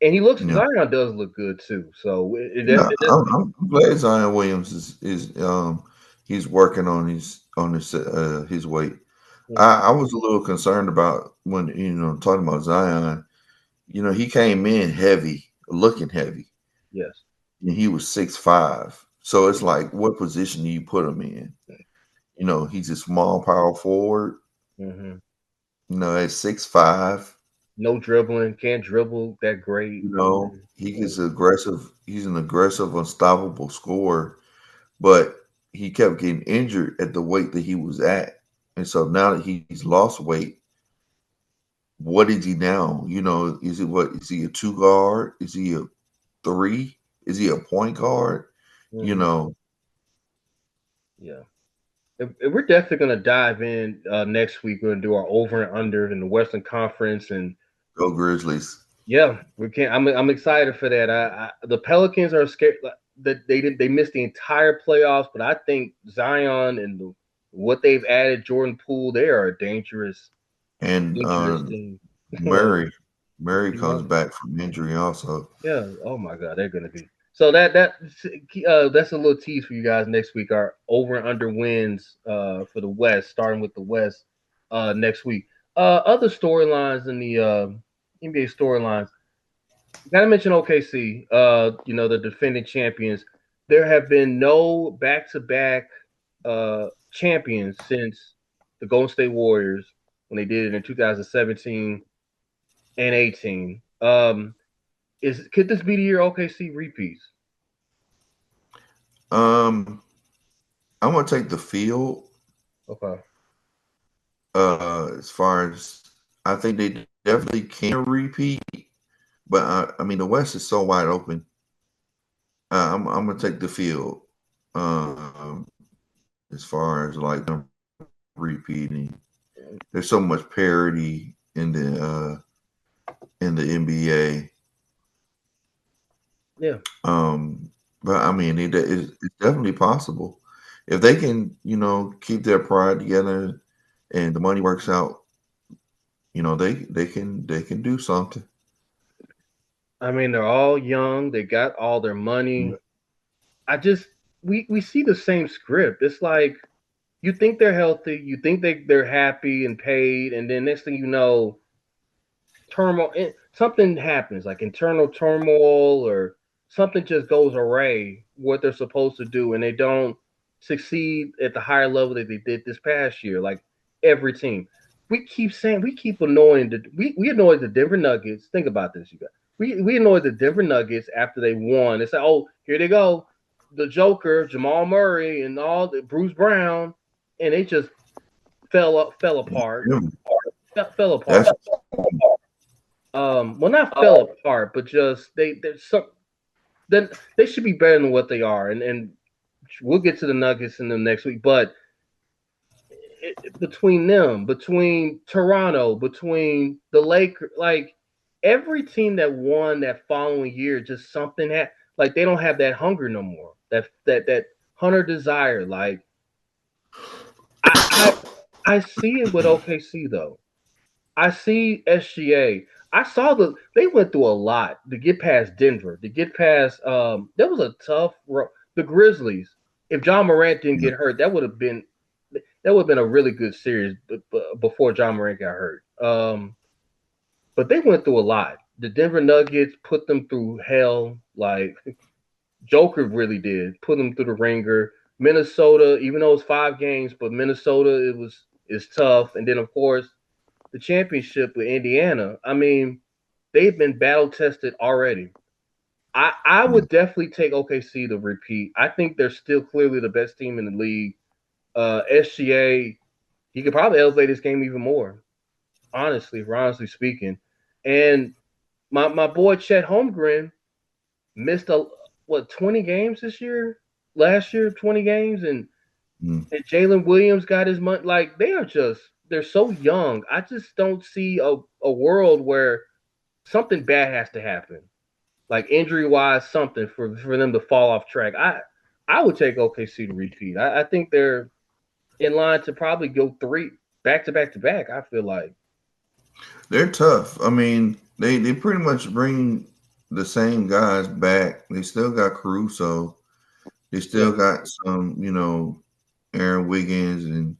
and Yeah. Zion does look good too. So Yeah, I'm glad Zion Williams is he's working on his weight. mhm. I was a little concerned about when talking about Zion. He came in heavy, looking heavy, Yes. and he was 6'5". So it's like, what position do you put him in? He's a small power forward. Mm-hmm. At 6'5". No dribbling, can't dribble that great. He is aggressive. He's an aggressive, unstoppable scorer, but he kept getting injured at the weight that he was at. And so now that he's lost weight, what is he now? Is he a two guard? Is he a three? Is he a point guard? You Mhm. know, Yeah. And we're definitely going to dive in next week. We're going to do our over and under in the Western Conference. And go Grizzlies. yeah, we can. I'm excited for that. The Pelicans are scared that they missed the entire playoffs, but I think Zion and what they've added, Jordan Poole, they are a And dangerous team. Murray. Murray comes back from injury also. Yeah. Oh my God, they're gonna be. So that's a little tease for you guys next week. Our over and under wins for the West, starting with the West next week. Other storylines in the NBA storylines. Got to mention OKC. The defending champions. There have been no back-to-back champions since the Golden State Warriors when they did it in 2017 and 18. Could this be the year OKC repeats? I'm gonna take the field. Okay. As far as I think they definitely can repeat, but I mean the West is so wide open. I'm gonna take the field. Um, as far as like them repeating, there's so much parity in the NBA. Yeah. But I mean it's definitely possible if they can, keep their pride together and the money works out. They can do something. I mean, they're all young. They got all their money. I just we see the same script. It's like you think they're healthy, you think they're happy and paid, and then next thing you know, turmoil, something happens, like internal turmoil or something just goes awry what they're supposed to do, and they don't succeed at the higher level that they did this past year. Like every team, we keep annoying we annoyed the Denver Nuggets. Think about this, you guys. We annoyed the Denver Nuggets after they won. It's like, oh, here they go, the Joker, Jamal Murray, and all the Bruce Brown, and they just fell apart. Yeah, Fell apart. that's Well, not fell apart, but just there's some. Then they should be better than what they are, and we'll get to the Nuggets in the next week. But between them, between Toronto, between the Lakers, like every team that won that following year, just something had like they don't have that hunger no more. That hunter desire. Like I see it with OKC though. I see SGA. I saw they went through a lot to get past Denver, to get past that was a tough the Grizzlies. If John Morant didn't get hurt, that would have been a really good series before John Morant got hurt. But they went through a lot. The Denver Nuggets put them through hell, like Joker really did. Put them through the ringer. Minnesota, even though it was 5 games, but Minnesota is tough. And then of course the championship with Indiana. I mean, they've been battle tested already. I would definitely take OKC to repeat. I think they're still clearly the best team in the league. SGA, he could probably elevate his game even more. Honestly speaking. And my boy Chet Holmgren missed 20 games this year? Last year, 20 games, and Jalen Williams got his money. Like they're so young. I just don't see a world where something bad has to happen, like injury wise, something for them to fall off track. I would take OKC to repeat. I think they're in line to probably go 3 back to back to back. I feel like they're tough. I mean, they pretty much bring the same guys back. They still got Caruso. They still got some, Aaron Wiggins and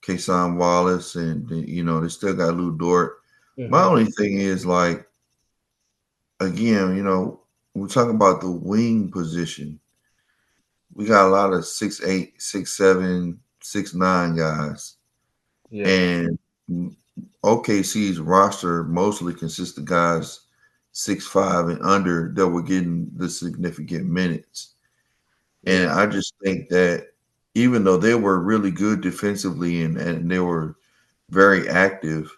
Kason Wallace, and they still got Lou Dort. Mm-hmm. My only thing is like, again, we're talking about the wing position. We got a lot of 6'8", 6'7", 6'9" guys, and OKC's roster mostly consists of guys 6'5" and under that were getting the significant minutes. And I just think that even though they were really good defensively and they were very active,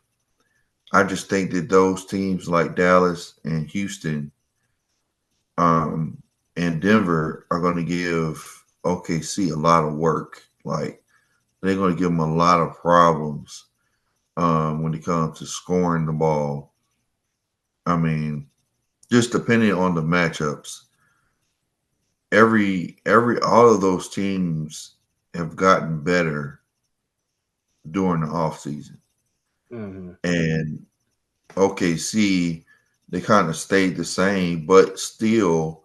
I just think that those teams like Dallas and Houston and Denver are going to give OKC a lot of work. Like they're going to give them a lot of problems when it comes to scoring the ball. I mean, just depending on the matchups. All of those teams have gotten better during the offseason. Mm-hmm. And OKC, they kind of stayed the same, but still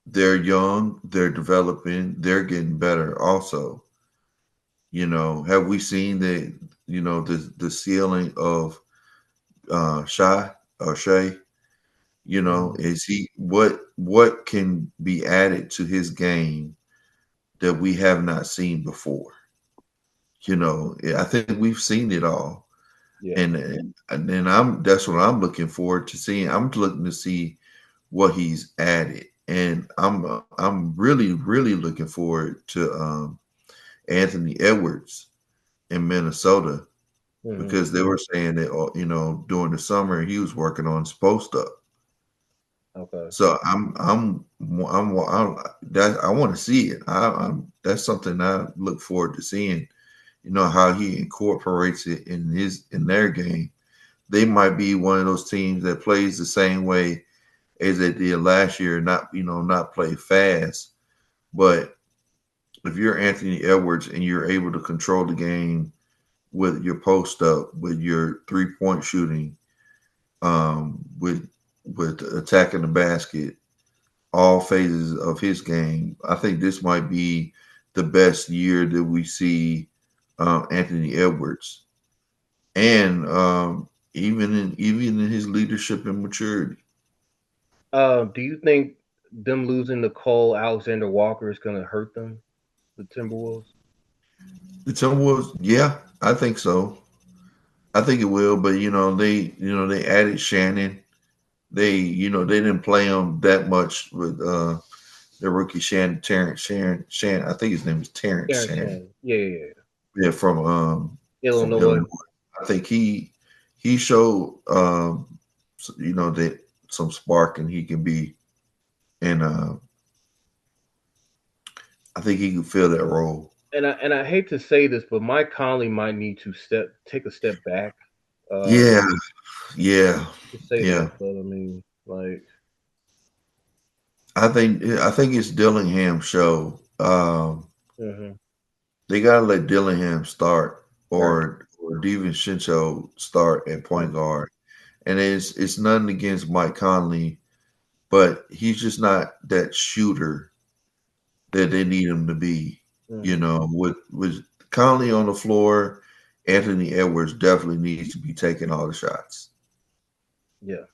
they're young, they're developing, they're getting better also. Have we seen the ceiling of Shai? Is he what can be added to his game that we have not seen before? I think we've seen it all. Yeah. And that's what I'm looking forward to seeing. I'm looking to see what he's added. And I'm really, really looking forward to Anthony Edwards in Minnesota, because they were saying that during the summer he was working on his post up. Okay. So I want to see it. That's something I look forward to seeing. How he incorporates it in their game. They might be one of those teams that plays the same way as they did last year, not play fast. But if you're Anthony Edwards and you're able to control the game with your post up, with your 3-point shooting, with attacking the basket, all phases of his game, I think this might be the best year that we see Anthony Edwards, and even in his leadership and maturity. Do you think them losing the Cole Alexander Walker is going to hurt them, the Timberwolves? The Timberwolves, yeah, I think so. I think it will, but they added Shannon. They didn't play him that much with the rookie Terrence Shannon. I think his name is Terrence Terrence Shannon. Shannon. Yeah. Yeah, from Illinois. Illinois. I think he showed that some spark and he can be, and I think he can fill that role. And I hate to say this, but Mike Conley might need to take a step back. Yeah. To say that, but I mean, like, I think it's Dillingham show. They gotta let Dillingham start or DiVincenzo start at point guard, and it's nothing against Mike Conley, but he's just not that shooter that they need him to be. With Conley on the floor, Anthony Edwards definitely needs to be taking all the shots. Yeah.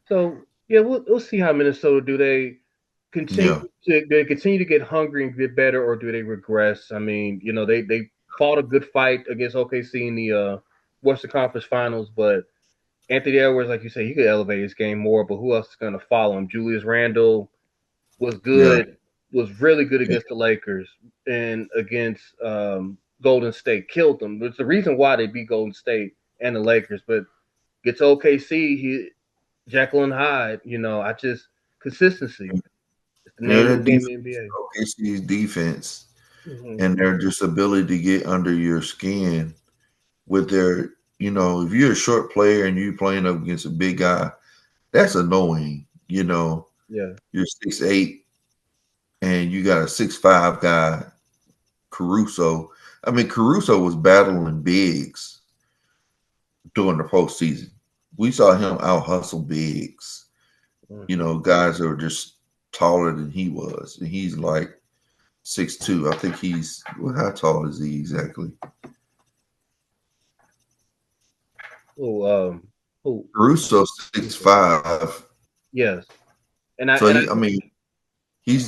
So yeah, we'll see how Minnesota do. They continue to get hungry and get better, or do they regress? I mean, they fought a good fight against OKC in the Western Conference Finals, but Anthony Edwards, like you say, he could elevate his game more. But who else is going to follow him? Julius Randle was good, was really good against the Lakers and against Golden State, killed them. It's the reason why they beat Golden State and the Lakers. But gets OKC, Jekyll and Hyde. I just consistency. It's the name of the game in the NBA. OKC's defense and their just ability to get under your skin with their, if you're a short player and you're playing up against a big guy, that's annoying. Yeah. You're 6'8" and you got a 6'5" guy, Caruso. I mean, Caruso was battling bigs during the postseason. We saw him out hustle bigs. Guys that were just taller than he was. And he's like 6'2". I think how tall is he exactly? Caruso 6'5". Yes. He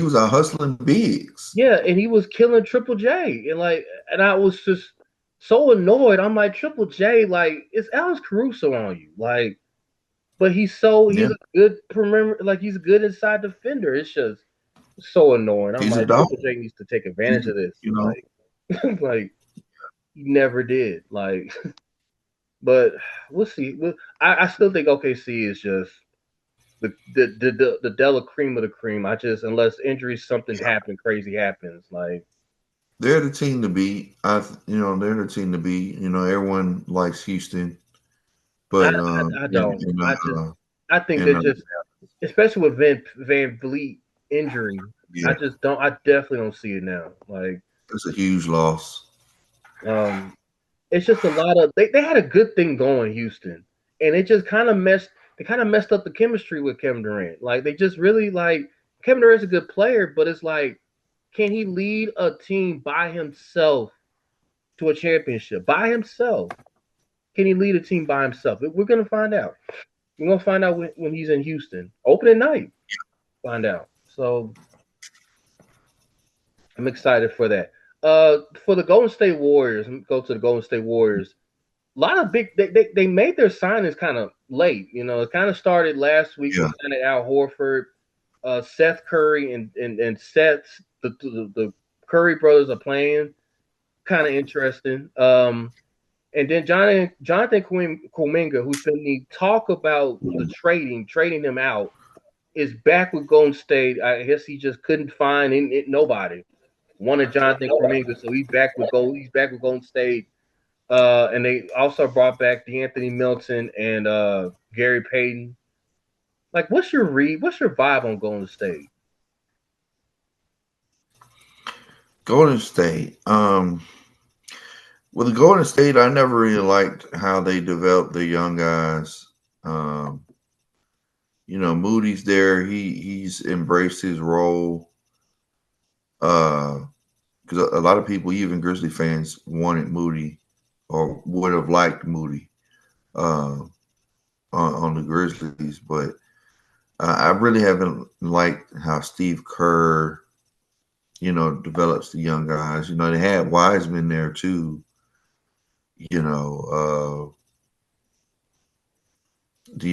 was out hustling bigs. Yeah, and he was killing Triple J. And I was just so annoyed. I'm like, Triple J, like, it's Alex Caruso on you. Like, but he's a good perimeter, like he's a good inside defender. It's just so annoying. I'm like, Triple J needs to take advantage of this. Like he never did. Like, but we'll see. I still think OKC is just the Della cream of the cream. Unless injuries, something crazy happens. Like, they're the team to beat. They're the team to beat. Everyone likes Houston, but I don't. I think they're just, especially with Van Vliet injury. Yeah. I definitely don't see it now. Like, it's a huge loss. It's just a lot of they had a good thing going, Houston, and it just kind of messed up the chemistry with Kevin Durant. Like, they just really, like, Kevin Durant's a good player, but it's like, can he lead a team by himself to a championship? By himself? Can he lead a team by himself? We're gonna find out. We're gonna find out when he's in Houston. Opening night. Find out. So I'm excited for that. For the Golden State Warriors, go to the Golden State Warriors. A lot of they made their signings kind of late. It kind of started last week. Yeah. They signed Al Horford, Seth Curry, and Seth, the Curry brothers are playing. Kind of interesting. And then Jonathan Kuminga, who's been talk about the trading him out, is back with Golden State. I guess he just couldn't find nobody. Wanted Jonathan Kuminga, so he's back with Golden State. And they also brought back DeAnthony Melton and Gary Payton. Like, what's your vibe on Golden State? Golden State. With the Golden State, I never really liked how they developed the young guys. Moody's there. He's embraced his role. because a lot of people, even Grizzly fans, wanted Moody or would have liked Moody on the Grizzlies, but I really haven't liked how Steve Kerr, develops the young guys. They had Wiseman there too. You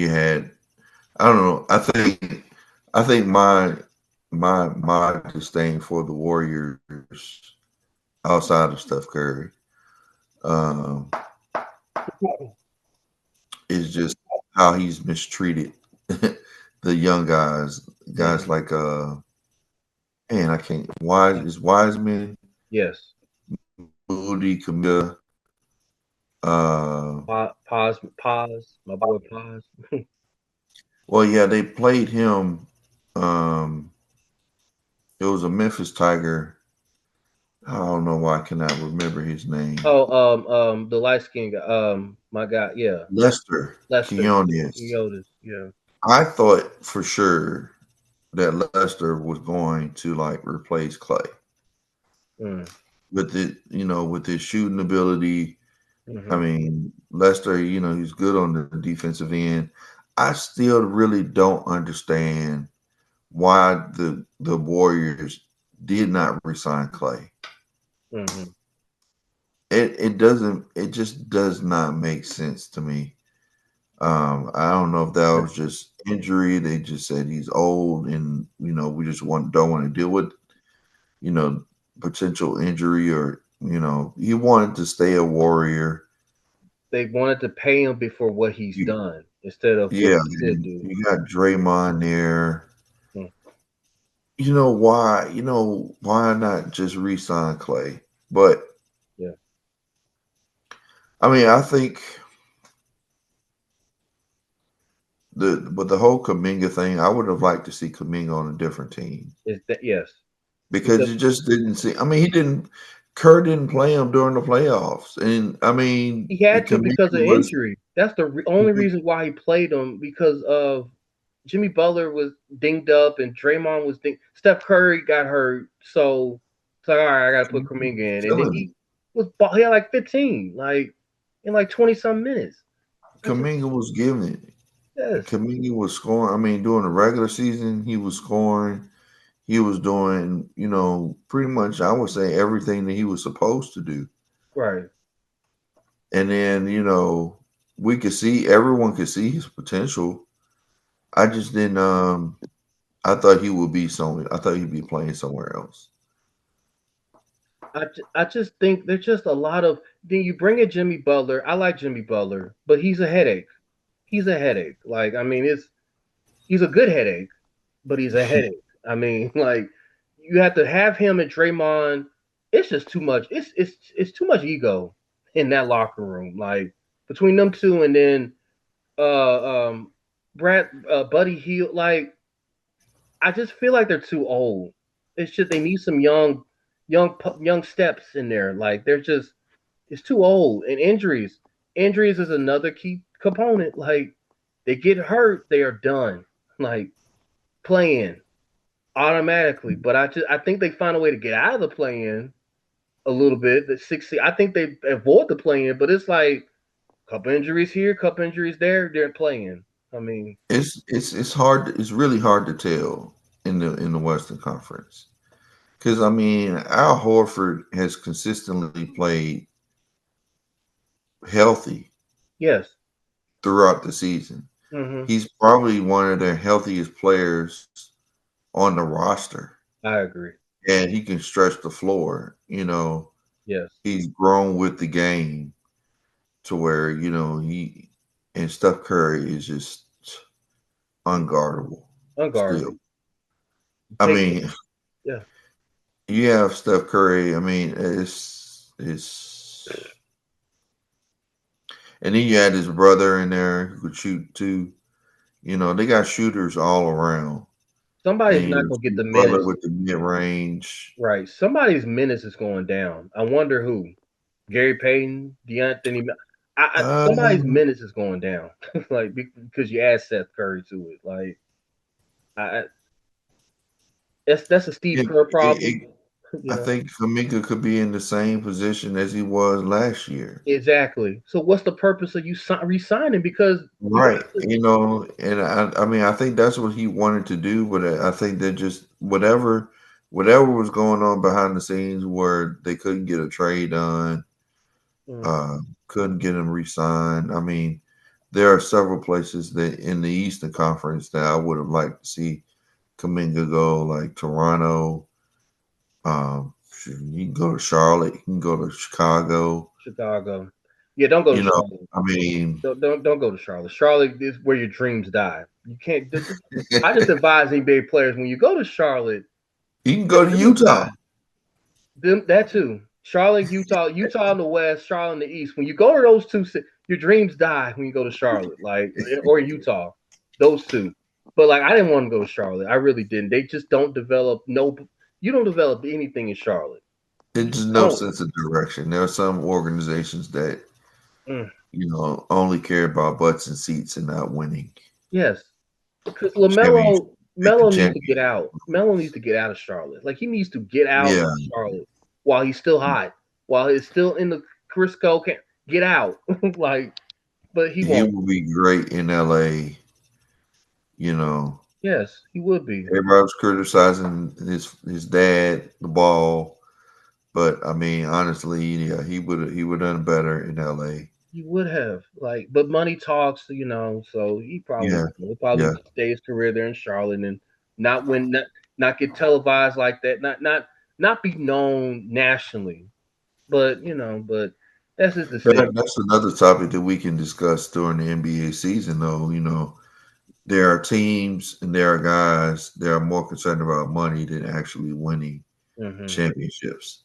had I don't know. I think my disdain for the Warriors outside of Steph Curry um, is just how he's mistreated the young guys. Guys like man, I can't. Wiseman, Yes. Moody, Camilla. Pause. My boy Pause. Well, yeah, they played him. Um, it was a Memphis Tiger. I don't know why I cannot remember his name. Oh, the light skinned guy. My God, yeah. Lester Lester. Quinones. Yeah. I thought for sure that Lester was going to like replace Clay with it, with his shooting ability. I mean, Lester, he's good on the defensive end. I still really don't understand why the Warriors did not resign Clay. It just does not make sense to me. I don't know if that was just injury. They just said he's old, and we just don't want to deal with potential injury, or he wanted to stay a Warrior. They wanted to pay him before what he's done instead of what he did do. You got Draymond there. Why not just re-sign Clay? But yeah, I mean, I think the whole Kuminga thing, I would have liked to see Kuminga on a different team. Yes, because you just didn't see. I mean, Kerr didn't play him during the playoffs, and I mean, he had to because of injury. That's the only reason why he played him, because of Jimmy Butler was dinged up and Draymond was dinged. Steph Curry got hurt, so it's like, all right, I got to put Kuminga in, and then he had like 15, like in like 20-some minutes. Kuminga was giving it. Yes. Kuminga was scoring. I mean, during the regular season, he was scoring. He was doing, pretty much, I would say, everything that he was supposed to do. Right. And then, everyone could see his potential. I just didn't. I thought he would be somewhere. I thought he'd be playing somewhere else. I just think there's just a lot of. Then you bring in Jimmy Butler. I like Jimmy Butler, but he's a headache. He's a headache. Like, I mean, he's a good headache, but he's a headache. I mean, like, you have to have him and Draymond. It's just too much. It's too much ego in that locker room. Like, between them two, and then Buddy Hield. Like, I just feel like they're too old. It's just they need some young steps in there. Like, it's too old. And injuries is another key component. Like, they get hurt, they are done. Like, playing automatically. But I think they find a way to get out of the play-in a little bit. The 60, I think they avoid the play-in, but it's like a couple injuries here, couple injuries there. They're playing. I mean, it's hard. It's really hard to tell in the Western Conference, because I mean, Al Horford has consistently played healthy. Yes. Throughout the season, he's probably one of the healthiest players on the roster. I agree. And he can stretch the floor. Yes. He's grown with the game to where he and Steph Curry is just unguardable. Still. I mean, yeah. You have Steph Curry. I mean, it's and then you had his brother in there who could shoot too. They got shooters all around. Somebody's not going to get the minutes with the mid range. Right. Somebody's minutes is going down. I wonder who. Gary Payton, DeAnthony. Somebody's minutes is going down. Like, because you add Seth Curry to it. Like, that's a Steve Kerr problem. I think Kaminga could be in the same position as he was last year. Exactly. So what's the purpose of you resigning? Because you Right. have to. And I mean, I think that's what he wanted to do, but I think that just whatever was going on behind the scenes where they couldn't get a trade done, Mm, couldn't get him re-signed. I mean, there are several places that in the Eastern Conference that I would have liked to see Kaminga go, like Toronto. You can go to Charlotte, you can go to Chicago. Chicago. Yeah, don't go to You know, Charlotte. I mean, Don't go to Charlotte. Charlotte is where your dreams die. You can't. I just advise NBA players when you go to Charlotte, you can your go to dreams Utah. die. That too. Charlotte, Utah in the West, Charlotte in the East. When you go to those two, your dreams die when you go to Charlotte, like or Utah. Those two. But like, I didn't want to go to Charlotte. I really didn't. They just don't develop. No, you don't develop anything in Charlotte. You It's just just no don't. sense of direction. There are some organizations that Mm, only care about butts and seats and not winning yes, because championship, Melo needs to champion. get out. Melo needs to get out of Charlotte. Like he needs to get out Yeah, of Charlotte while he's still hot, while he's still in the Crisco. Can get out. Like, but he he won't. will be great in LA. You know, Yes, he would be. everybody was criticizing his dad, the ball, but I mean, honestly, yeah, he would have done better in LA. He would have like, but money talks, So he probably Yeah, would probably yeah. stay his career there in Charlotte and not win, not get televised like that, not be known nationally. But but that's his decision. That's another topic that we can discuss during the NBA season, though. There are teams and there are guys that are more concerned about money than actually winning Hmm. championships.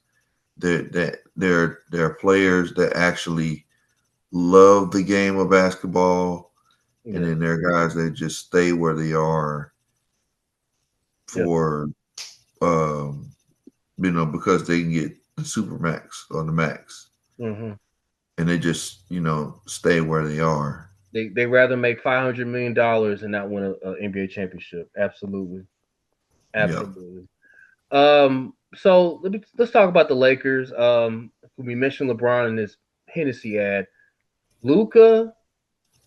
There are players that actually love the game of basketball, and Yes, then there are guys that just stay where they are yes. for because they can get the super max or the max, Hmm. and they just stay where they are. They rather make $500 million and not win a NBA championship. Absolutely, Yeah. absolutely. So let's talk about the Lakers. We mentioned LeBron in this Hennessy ad. Luca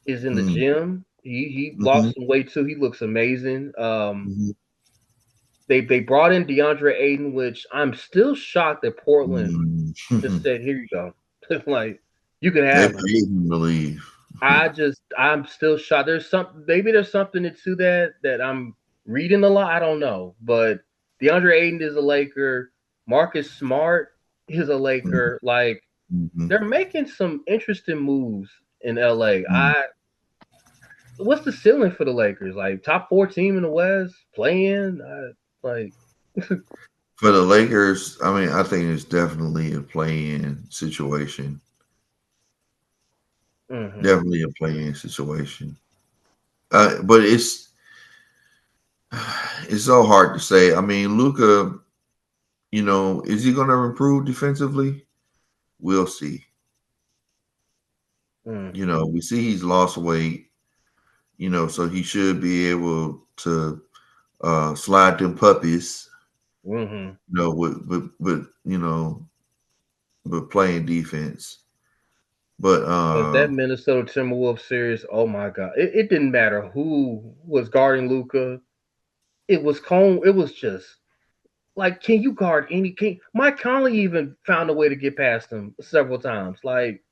is in the Mm-hmm. gym. He Mm-hmm. lost some weight too. He looks amazing. Mm-hmm. They brought in DeAndre Ayton, which I'm still shocked that Portland just Mm-hmm. said, "Here you go." Like you can They have him. paid him to leave. I'm still shocked. There's something to that I'm reading a lot. I don't know, but DeAndre Ayton is a Laker. Marcus Smart is a Laker. Like Mm-hmm. they're making some interesting moves in LA. Mm-hmm. What's the ceiling for the Lakers? Like top 4 team in the West playing? Like, For the Lakers, I mean, I think it's definitely a play-in situation. mhm. Definitely a play-in situation. But it's so hard to say. I mean, Luca, is he going to improve defensively? We'll see. Mm, We see he's lost weight. So he should be able to slide them puppies. mhm. With playing defense. But But that Minnesota Timberwolves series, oh my god, it didn't matter who was guarding Luca. It was Cone. It was just like, can you guard any? Can Mike Conley even found a way to get past him several times? Like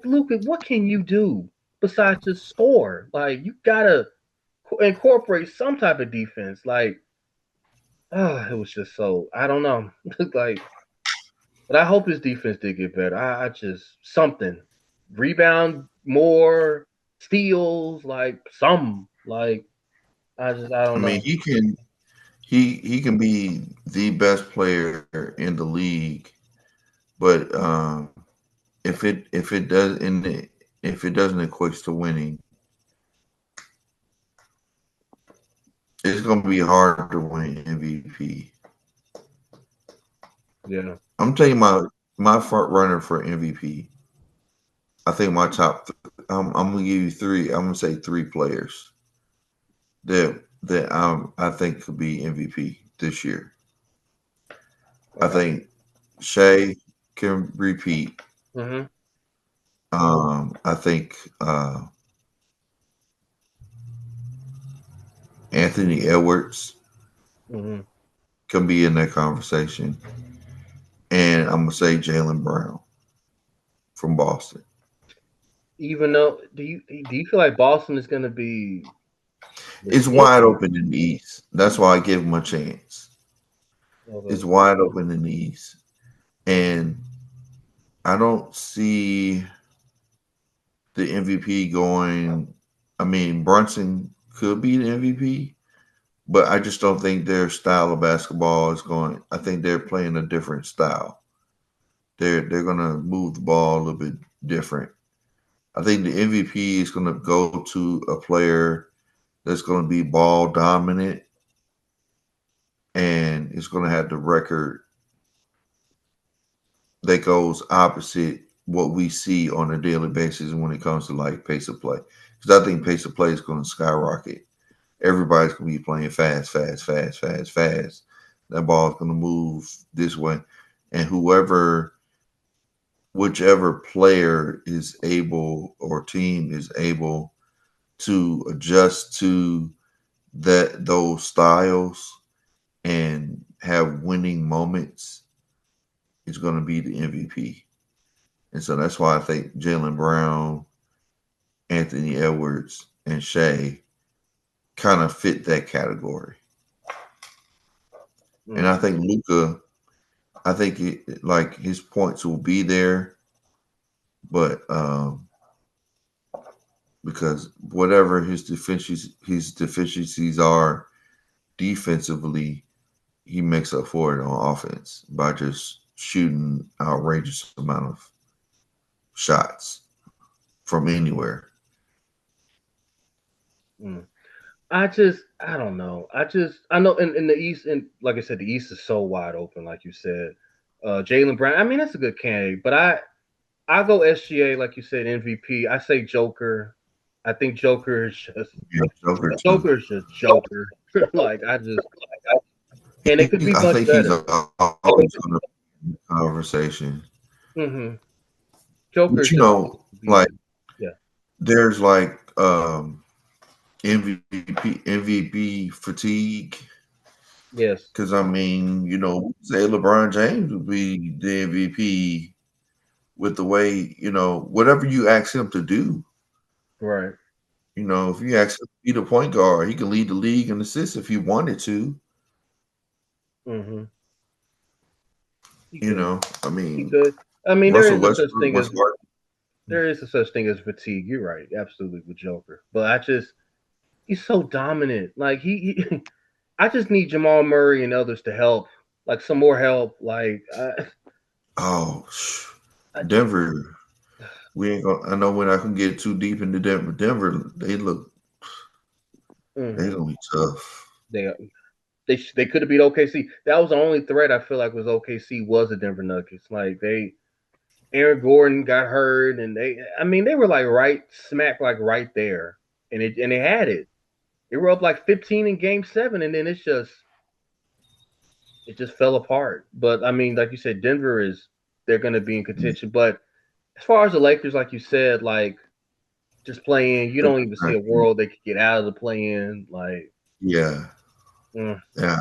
Luca, what can you do besides just score? Like you gotta incorporate some type of defense. Like, it was just so I don't know. Like, but I hope his defense did get better. I just something rebound more, steals, like some like I don't I mean, know. he can be the best player in the league, but if it doesn't equate to winning, it's going to be hard to win MVP. Yeah. I'm telling you my front runner for MVP. I think my top. I'm gonna give you three. I'm gonna say three players that I think could be MVP this year. I think Shea can repeat. Mm-hmm. I think Anthony Edwards Mm-hmm. can be in that conversation, and I'm gonna say Jaylen Brown from Boston. Even though, do you feel like Boston is going to be It's legit? wide open in the East. That's why I give him a chance. It's Okay. wide open in the East, and I don't see the MVP going. I mean, Brunson could be the MVP, but I just don't think their style of basketball is going. I think they're playing a different style. They're gonna move the ball a little bit different. I think the MVP is gonna go to a player that's gonna be ball dominant and is gonna have the record that goes opposite what we see on a daily basis when it comes to like pace of play. Because I think pace of play is gonna skyrocket. Everybody's gonna be playing fast, fast, fast, fast, fast. That ball's gonna move this way, and whichever player is able or team is able to adjust to those styles and have winning moments is going to be the MVP. And so that's why I think Jaylen Brown, Anthony Edwards, and Shea kind of fit that category. And I think Luka, I think like his points will be there, but because whatever his deficiencies are defensively, he makes up for it on offense by just shooting outrageous amount of shots from anywhere. Mm. I don't know. I know in the East, and like I said, the East is so wide open, like you said. Jaylen Brown, I mean, that's a good candidate, but I go SGA, like you said, MVP. I say Joker. I think Joker is just Yeah, Joker too. Joker is just Joker. Like and it could be I much think he's better. always in the conversation. Mm-hmm. Joker But is just like yeah. there's like MVP fatigue. Yes. Because I mean, say LeBron James would be the MVP with the way, whatever you ask him to do. Right. If you ask him to be the point guard, he can lead the league in assists if he wanted to. Mm-hmm. He could. I He mean, could. I mean, Russell Westbrook was hard. there is a such thing as fatigue. You're right, absolutely, with Joker. But he's so dominant. Like I just need Jamal Murray and others to help, like some more help. Like Oh, I just, Denver. We ain't gonna. I know we're not gonna get too deep into Denver. Denver, they look. They mm-hmm. gonna be tough. They could have beat OKC. That was the only threat I feel like was OKC was the Denver Nuggets. Like Aaron Gordon got hurt, and they were like right smack like right there, and they had it. They were up like 15 in Game 7, and then it just fell apart. But I mean, like you said, they're going to be in contention. But as far as the Lakers, like you said, like just playing, you don't even see a world they could get out of the play-in. Like, Yeah, mm. yeah.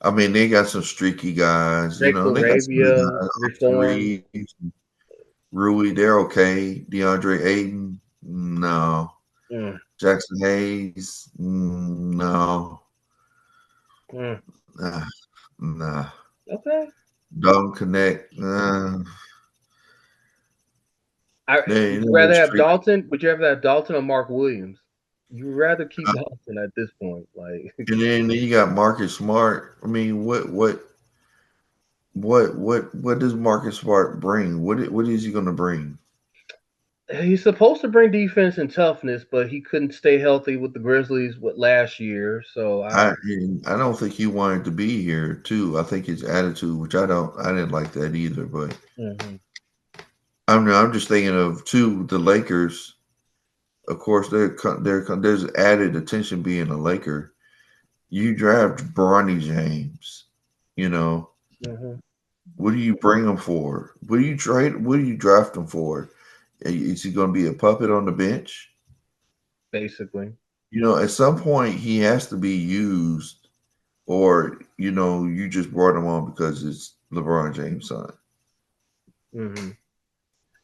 I mean, they got some streaky guys. Jake They got some good Laravia, guys. Austin reform. Reeves, Rui, they're okay. DeAndre Ayton, no. Mm. Jackson Hayes, no. Mm. Nah. Okay. Don't connect. Would you rather have Dalton? Would you rather have Dalton or Mark Williams? You would rather keep Dalton at this point, like. And then you got Marcus Smart. I mean, what does Marcus Smart bring? What is he going to bring? He's supposed to bring defense and toughness, but he couldn't stay healthy with the Grizzlies last year. So I don't think he wanted to be here too. I think his attitude, which I didn't like that either. But mm-hmm. I'm just thinking of too the Lakers. Of course, there's added attention being a Laker. You draft Bronny James. You know, Mm-hmm. what do you bring him for? What do you trade? What do you draft him for? Is he going to be a puppet on the bench? Basically. You know, at some point he has to be used, or you just brought him on because it's LeBron James' son. Mm-hmm. You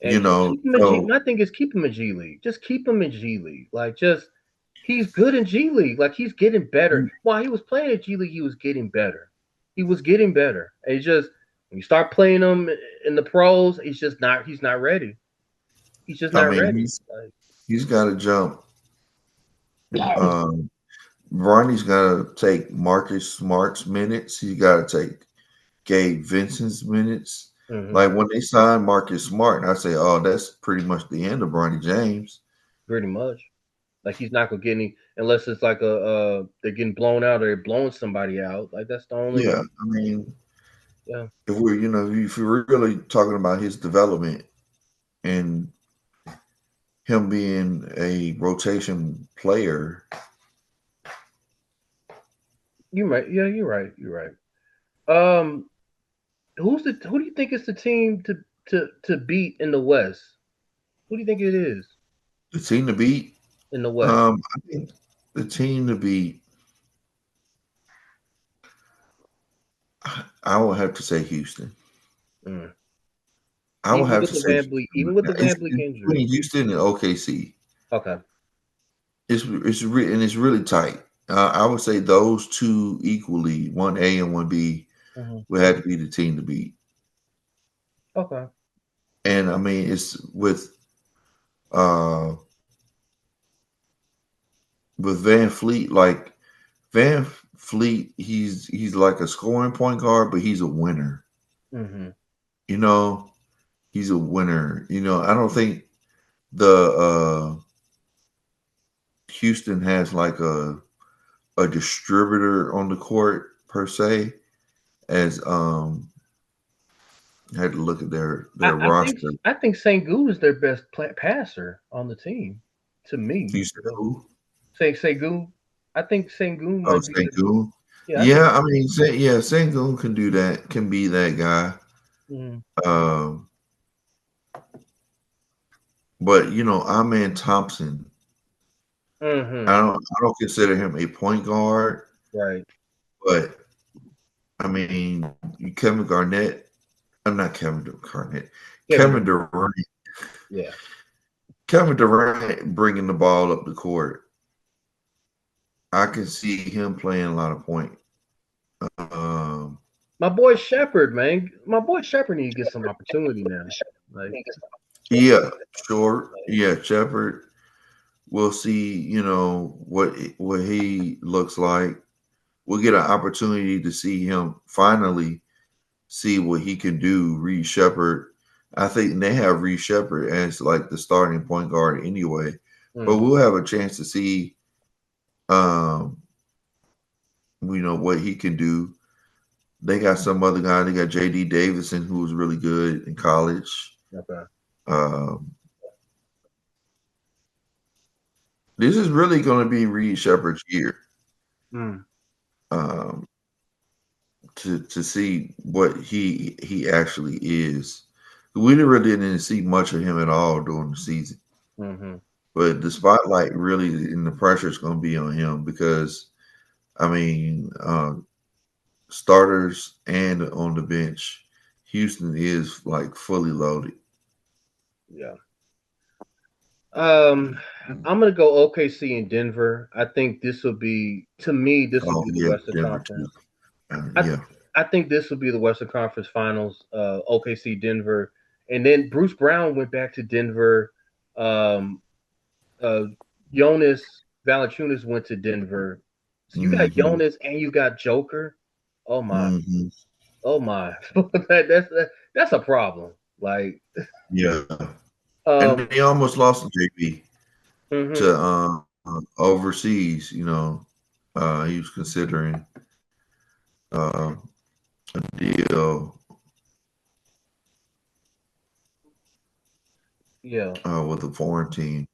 And just know, keep him in G. so My thing is keep him in G League. Just keep him in G League. Like he's good in G League. Like he's getting better. While he was playing in G League, he was getting better. He was getting better. And it's just when you start playing him in the pros, he's not ready. He's just I not mean, ready. he's got to jump. Um, Ronnie's got to take Marcus Smart's minutes. He's got to take Gabe Vincent's minutes. Mm-hmm. Like when they signed Marcus Smart, I say, "Oh, that's pretty much the end of Bronny James." Pretty much. Like he's not gonna get any unless it's like they're getting blown out or they're blowing somebody out. Like that's the only. Yeah, I mean, Yeah. if we're really talking about his development and him being a rotation player, You're right. Yeah, you're right. You're right. Who do you think is the team to beat in the West? Who do you think it is the team to beat, in the West? I think the team to beat, I will have to say Houston. Mm. I will have to say Even Houston. with the It's, Van Bleek it's injury. between Houston and OKC. Okay. And it's really tight. I would say those two equally, 1A and 1B, Mm-hmm. would have to be the team to beat. Okay. And I mean, it's uh with Van Fleet. Like Van Fleet, he's like a scoring point guard, but he's a winner. Mm-hmm. You know, he's a winner. I don't think the Houston has like a distributor on the court per se. As I had to look at their roster. I think Sengun is their best passer on the team. To me, Houston who? Sengun. I think Sengun Oh, might be. Sengun. Yeah, I think. Yeah, I mean, Sengun can do that. Can be that guy. Mm-hmm. Um, but Amen Thompson. Mm-hmm. I don't consider him a point guard, Right. but I mean, Kevin Garnett. I'm not Kevin Garnett. Kevin Durant. Yeah. Kevin Durant bringing the ball up the court. I can see him playing a lot of point. Um, My boy Shepard, man. My boy Shepard need to get some opportunity now. Like, yeah, sure. Yeah, Shepard. We'll see. What he looks like. We'll get an opportunity to see him finally see what he can do. Reed Shepard. I think they have Reed Shepard as like the starting point guard anyway. But we'll have a chance to see what he can do. They got some other guy. They got J.D. Davison, who was really good in college. okay. This is really going to be Reed Shepard's year to see what he actually is. We really didn't see much of him at all during the season. Mm-hmm. But the spotlight really and the pressure is going to be on him because, I mean, starters and on the bench, Houston is like fully loaded. Yeah. I'm gonna go OKC in Denver. I think this will be the Western Denver Conference. yeah. I think this will be the Western Conference Finals. OKC Denver, and then Bruce Brown went back to Denver. Jonas Valanciunas went to Denver. So you got Jonas and you got Joker. Oh my. Mm-hmm. Oh my. That's a problem. Like yeah. And they almost lost to JB to overseas. He was considering a deal. Yeah. With a foreign team.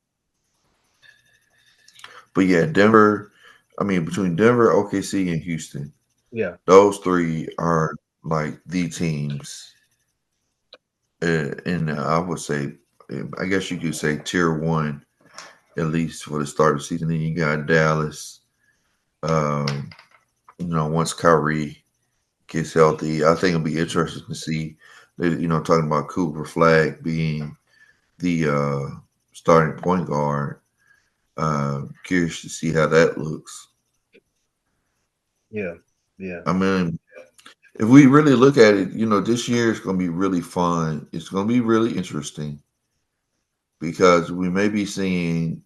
But yeah, Denver. I mean, between Denver, OKC, and Houston, Yeah. Those three are like the teams. And I would say, I guess you could say tier one, at least for the start of the season. Then you got Dallas. Um, once Kyrie gets healthy, I think it'll be interesting to see. Talking about Cooper Flag being the starting point guard. Curious to see how that looks. Yeah. Yeah. I mean, if we really look at it, this year is going to be really fun. It's going to be really interesting because we might be seeing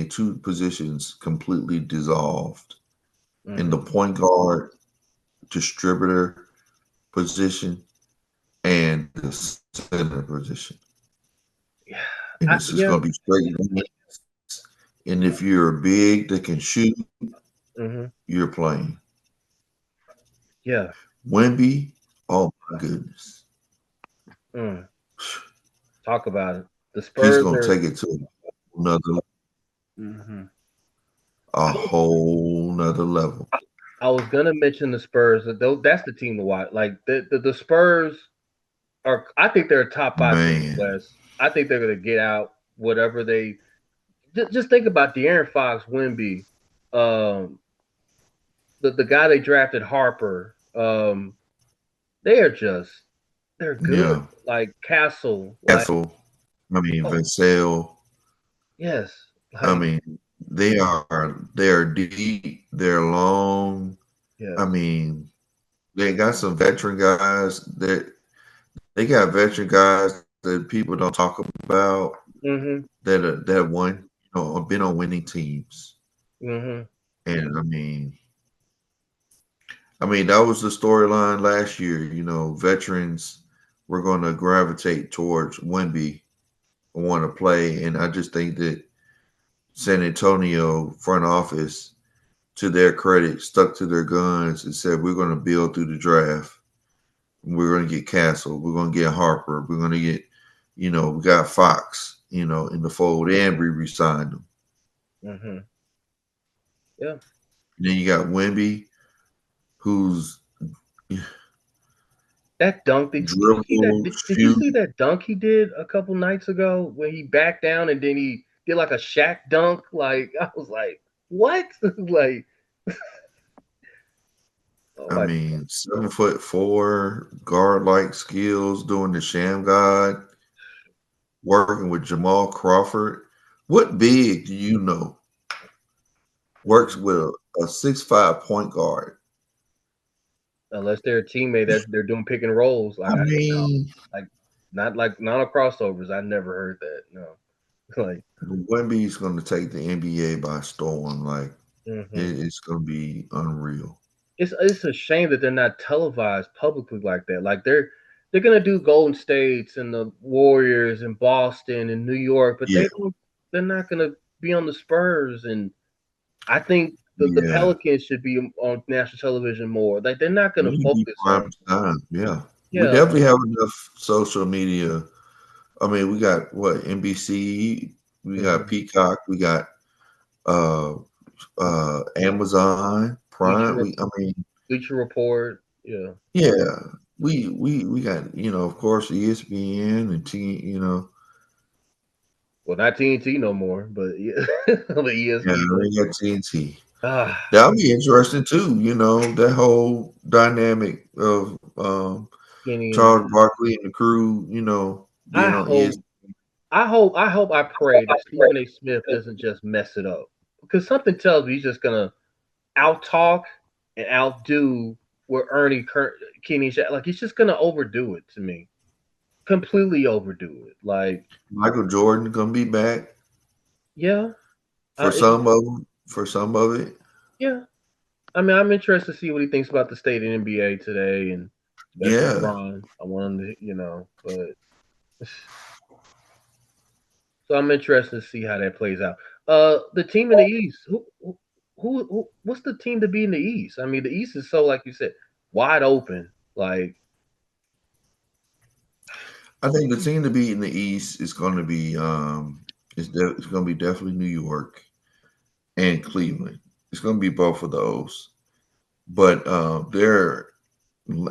two positions completely dissolved in the Mm-hmm. point guard distributor position and the center position. Yeah. And it's just Yeah. going to be straight wings. And if you're big that can shoot, Mm-hmm. you're playing. Yeah. Wemby, oh my goodness. Mm. Talk about it. The He's Spurs going to are. take it to another, Mm-hmm. a whole nother level. I was gonna mention the Spurs. That's the team to watch. Like the Spurs are. I think they're a top five team in the Man, West. I think they're gonna get out whatever they. Just think about De'Aaron Fox, Wemby, um, the guy they drafted, Harper. They're good. yeah. Like Castle. Like Castle, I mean, oh Vassell, yes. I Like mean, they are deep, they're long. yes. I mean, they got some veteran guys that they got veteran guys that people don't talk about Mm-hmm. that won, been on winning teams. Mm-hmm. And I mean that was the storyline last year. Veterans were going to gravitate towards Wemby and want to play, and I just think that San Antonio front office, to their credit, stuck to their guns and said, we're going to build through the draft. We're going to get Castle. We're going to get Harper. We're going to get, we got Fox, in the fold. And we resigned them. Mm-hmm. Yeah. And then you got Wemby, who's That dunk, did you see that? dribble, Did you shoot. see that dunk he did a couple nights ago when he backed down and then he did like a Shaq dunk? Like I was like, what? Like, oh I my, mean, 7'4", guard-like skills, doing the sham god, working with Jamal Crawford. What big do you know works with a 6'5" point guard? unless they're a teammate that they're doing pick and rolls, I mean, like not a crossovers. I never heard that. No, like, Wemby's going to take the NBA by storm. Like, mm-hmm. it's going to be unreal. It's a shame that they're not televised publicly like that. Like they're gonna do Golden States and the Warriors and Boston and New York, but Yeah, they're not gonna be on the Spurs. And I think the yeah. Pelicans should be on national television more. Like they're not gonna We need to be focus on prime time. Yeah, we yeah. definitely have enough social media. I mean, we got what NBC, we got Mm-hmm. Peacock, we got uh Amazon Prime. Bleacher I mean, Bleacher Report. Yeah. yeah, we got of course ESPN and T. Well, not TNT no more, but yeah, the Yeah, ESPN. we got TNT. Ah, That'll be interesting too. That whole dynamic of Kenny and Charles Barkley and the crew. I Being on ESPN. hope I pray that Stephen A. Smith doesn't just mess it up because something tells me he's just gonna out talk and outdo where Kenny like he's just gonna overdo it to me, completely overdo it. Like Michael Jordan gonna be back yeah, for it, some of them. For some of it, yeah. I mean, I'm interested to see what he thinks about the state of the NBA today, and especially yeah. LeBron. I want him to, but so I'm interested to see how that plays out. The team in the East, what's the team to be in the East? I mean, the East is so, like you said, wide open. Like, I think the team to beat in the East is going to be it's going to be definitely New York and Cleveland. It's going to be both of those. But there,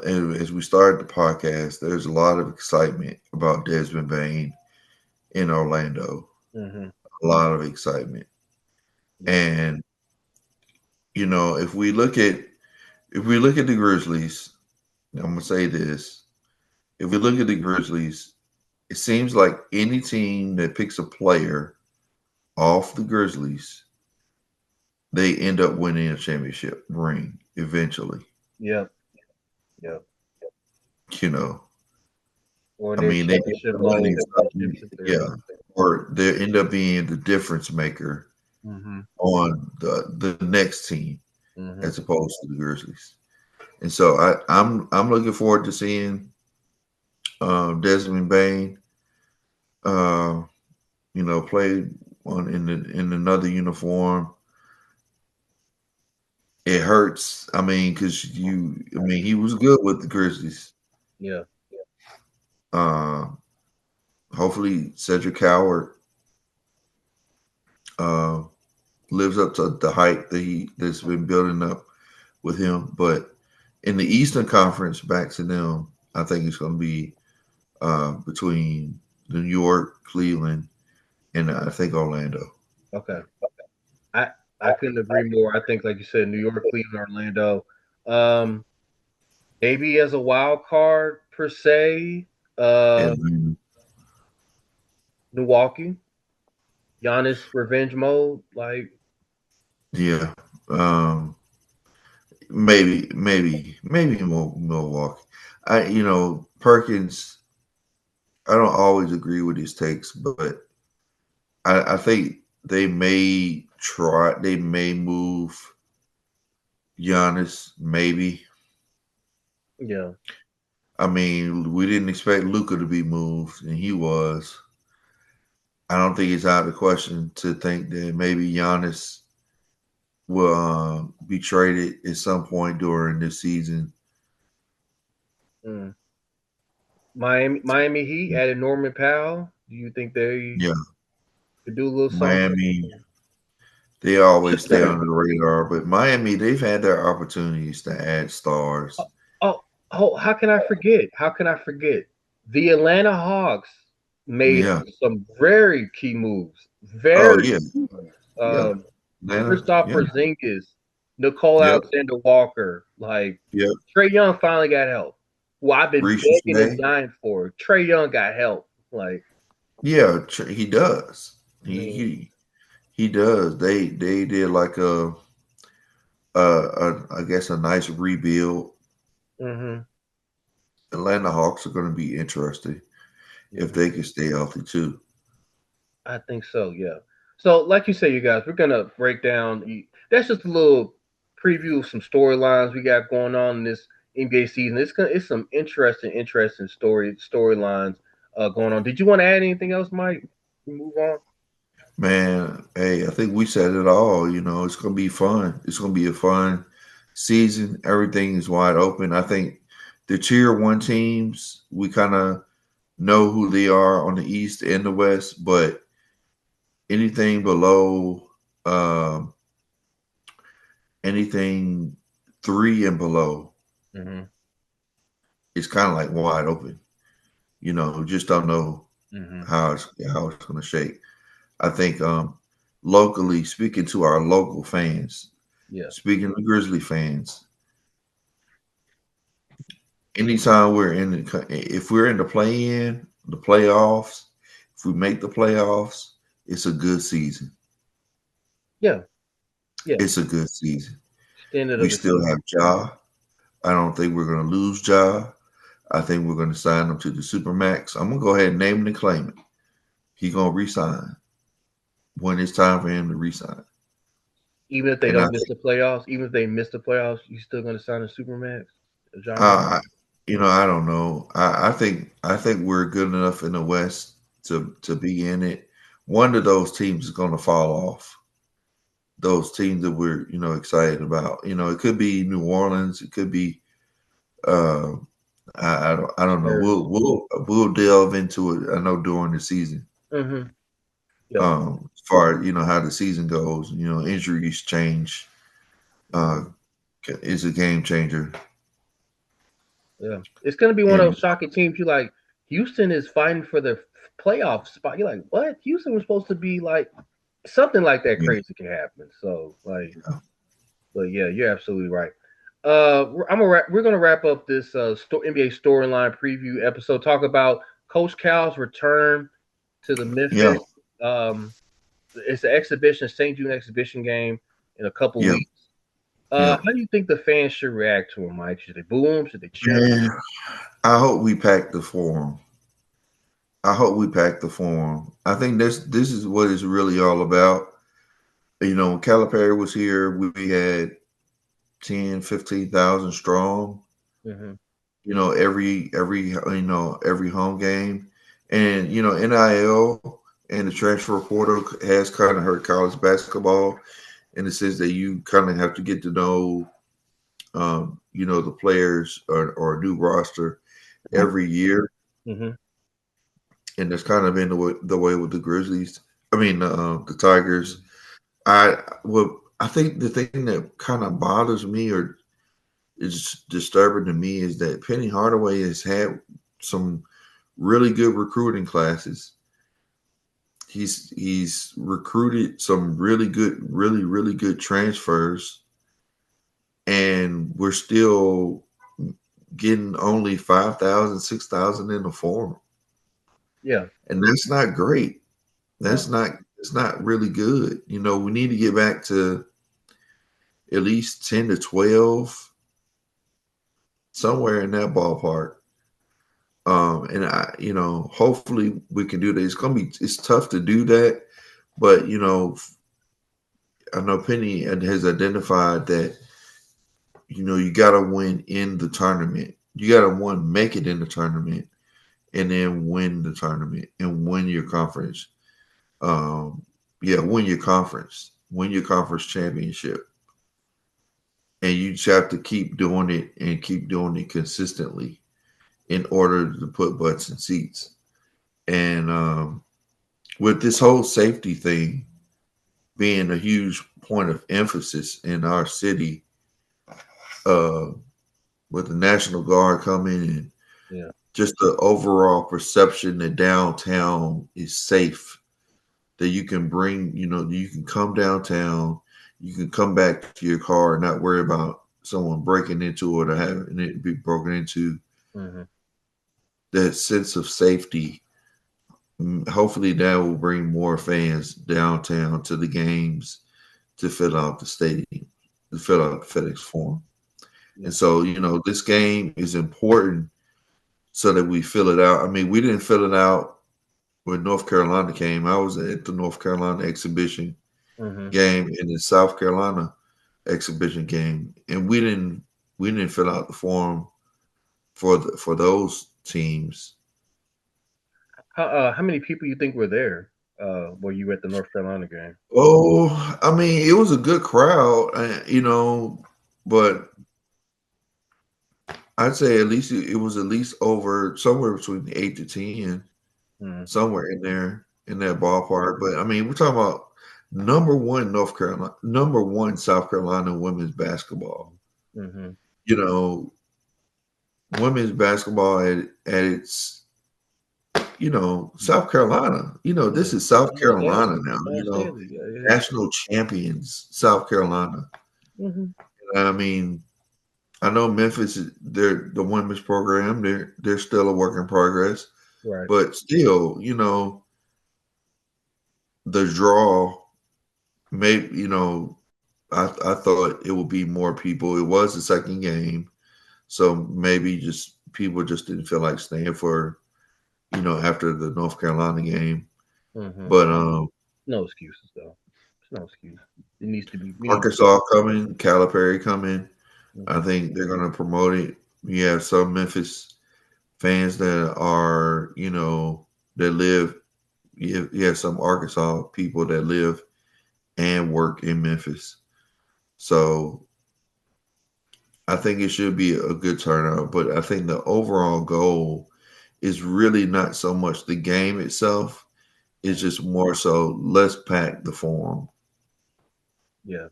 as we started the podcast, there's a lot of excitement about Desmond Bain in Orlando. Mm-hmm. A lot of excitement. And if we look at the Grizzlies, I'm gonna say this: if we look at the Grizzlies, it seems like any team that picks a player off the Grizzlies, they end up winning a championship ring eventually. Yep. Or I mean, they championship mode. or they end up being the difference maker on the next team as opposed to the Grizzlies. And so I'm looking forward to seeing Desmond Bain, play in another uniform. It hurts. I mean, because he was good with the Grizzlies. Yeah. Hopefully, Cedric Howard lives up to the hype that's been building up with him. But in the Eastern Conference, back to them, I think it's going to be between New York, Cleveland, and I think Orlando. Okay. I couldn't agree more. I think, like you said, New York, Cleveland, Orlando. Maybe as a wild card per se, Milwaukee, Giannis revenge mode, like. Yeah, maybe Milwaukee. Perkins. I don't always agree with his takes, but I think they may try. They may move Giannis, maybe. Yeah. I mean, we didn't expect Luka to be moved, and he was. I don't think it's out of the question to think that maybe Giannis will be traded at some point during this season. Miami Heat added Norman Powell. Do you think they could do a little something? Miami, they always stay on the radar, but Miami, they've had their opportunities to add stars. Oh, how can I forget? The Atlanta Hawks made some very key moves. Kristaps Porzingis, Nicole Alexander Walker, like Trae Young finally got help. Well, I've been begging and dying for. Trae Young got help. Like, he does. He does. They did like I guess a nice rebuild. Atlanta Hawks are going to be interesting if they can stay healthy too. I think so. Yeah. So, like you say, you guys, we're gonna break down. That's just a little preview of some storylines we got going on in this NBA season. It's some interesting storylines going on. Did you want to add anything else, Mike? Move on. Man, hey, I think we said it all. It's going to be fun. It's going to be a fun season. Everything is wide open. I think the tier 1 teams, we kind of know who they are on the East and the West, but anything below, anything 3 and below, it's kind of like wide open. Just don't know how it's going to shake. I think locally, speaking to our local fans, speaking to Grizzly fans, anytime if we're in the play-in, the playoffs, if we make the playoffs, it's a good season. Yeah. It's a good season. We still have Ja. I don't think we're going to lose Ja. I think we're going to sign him to the Supermax. I'm going to go ahead and name it and claim it. He's going to resign when it's time for him to resign. Even if they don't miss the playoffs, you're still going to sign a Supermax? I don't know. I think we're good enough in the West to be in it. One of those teams is going to fall off. Those teams that we're excited about. It could be New Orleans. It could be I don't know. We'll delve into it. I know during the season. As far as how the season goes, injuries change is a game changer. Yeah, it's going to be one of And those shocking teams. You like Houston is fighting for the playoff spot. You're like, what? Houston was supposed to be like something like that. yeah, Crazy can happen. So like, yeah, but yeah, you're absolutely right. We're gonna wrap up this NBA storyline preview episode. Talk about Coach Cal's return to the yeah, Memphis. Um, it's the exhibition, St. June exhibition game in a couple yeah, weeks. yeah. How do you think the fans should react to him, Mike? Should they boo him? Should they cheer him? Man, I hope we pack the forum. I hope we pack the forum. I think this is what it's really all about. You know, when Calipari was here, we had 10, 15,000 strong, Mm-hmm. you know, every home game. And, you know, NIL and the transfer portal has kind of hurt college basketball in the sense that you kind of have to get to know you know, the players or a new roster every year. Mm-hmm. And that's kind of been the way with the Grizzlies. I mean, the Tigers. I think the thing that kind of bothers me or is disturbing to me is that Penny Hardaway has had some really good recruiting classes. He's recruited some really good transfers, and we're still getting only 5,000, 6,000 in the form, Yeah. and that's not great. No. That's not it's not really good. You know, we need to get back to at least 10 to 12, somewhere in that ballpark. And you know, hopefully we can do that. It's tough to do that, but you know, I know Penny has identified that you know you got to win in the tournament. You got to make it in the tournament, and then win the tournament and win your conference. Win your conference championship, and you just have to keep doing it and keep doing it consistently in order to put butts in seats. And with this whole safety thing being a huge point of emphasis in our city, uh, with the National Guard coming and Yeah. just the overall perception that downtown is safe, that you can bring, you know, you can come downtown, you can come back to your car and not worry about someone breaking into it or having it be broken into. Mm-hmm. That sense of safety, hopefully that will bring more fans downtown to the games to fill out the stadium, to fill out the FedEx Forum. Yeah. And so, you know, this game is important so that we fill it out. I mean, we didn't fill it out when North Carolina came. I was at the North Carolina exhibition Mm-hmm. game and the South Carolina exhibition game, and we didn't fill out the form for those teams. How many people you think were there? Were you at the North Carolina game? Oh, I mean, it was a good crowd, you know, but I'd say at least it was at least over somewhere between 8 to 10, Mm-hmm. somewhere in there in that ballpark. But I mean, we're talking about number one South Carolina women's basketball. Mm-hmm. You know, women's basketball at its, you know, South Carolina. You know, Yeah. this is South Almost Carolina daily. now. You Almost know, daily. Yeah. Yeah. national champions, South Carolina. Mm-hmm. I mean, I know Memphis. They're the women's program. They're still a work in progress, Right. but still, you know, the draw. Maybe you know, I thought it would be more people. It was the second game, so maybe just people just didn't feel like staying for you know after the North Carolina game. Mm-hmm. But No excuses though. There's no excuse. It needs to be. We need. Arkansas coming, Calipari coming. I Mm-hmm. think they're going to promote it. You have some Memphis fans that are, you know, that live. You have some Arkansas people that live and work in Memphis. So I think it should be a good turnout. But I think the overall goal is really not so much the game itself. It's just more so let's pack the forum. Yeah.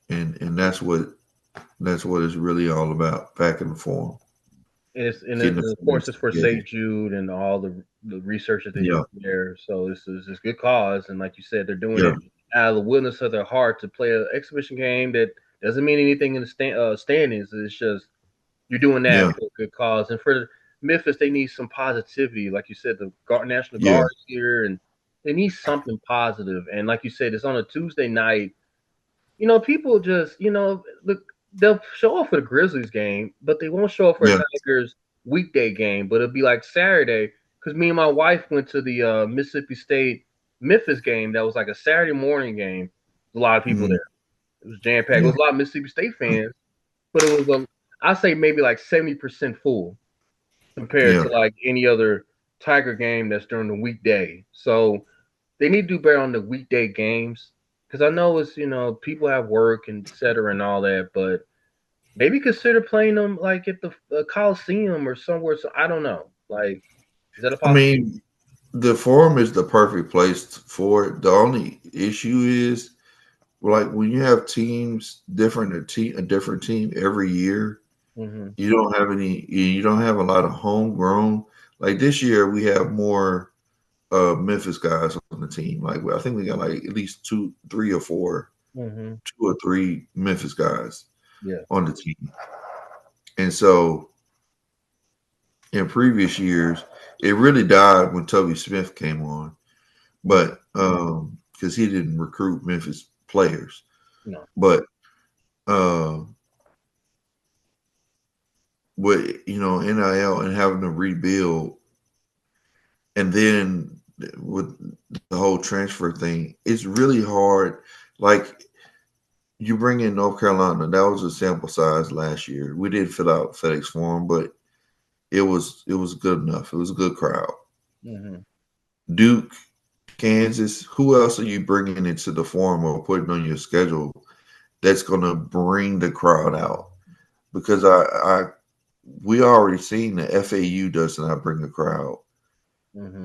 and that's what it's really all about, packing the form. And of course it's for St. Jude and all the research that they do there. So this is a good cause, and like you said, they're doing it out of the willingness of their heart to play an exhibition game that doesn't mean anything in the standings. It's just you're doing that for a good cause, and for Memphis, they need some positivity. Like you said, the National Guard is here, and they need something positive. And like you said, it's on a Tuesday night. People just look. They'll show up for the Grizzlies game, but they won't show up for a Tigers weekday game. But it'll be like Saturday because me and my wife went to the Mississippi State Memphis game. That was like a Saturday morning game. A lot of people there. It was jam packed. It was a lot of Mississippi State fans, but it was I say maybe like 70% full compared to like any other Tiger game that's during the weekday. So they need to do better on the weekday games. Because I know it's, people have work and et cetera and all that, but maybe consider playing them like at the Coliseum or somewhere. So I don't know. Like, is that a possibility? I mean, the Forum is the perfect place for it. The only issue is, like, when you have teams a different team every year, you don't have a lot of homegrown. Like this year, we have more Memphis guys on the team. Like I think we got like at least 2 or 3 Memphis guys on the team. And so in previous years, it really died when Toby Smith came on, but because he didn't recruit Memphis players. No. But with NIL and having to rebuild, and then with the whole transfer thing, it's really hard. Like you bring in North Carolina, that was a sample size last year. We did fill out FedEx Forum, but it was good enough. It was a good crowd. Duke, Kansas, who else are you bringing into the Forum or putting on your schedule that's going to bring the crowd out? Because we already seen the FAU does not bring a crowd.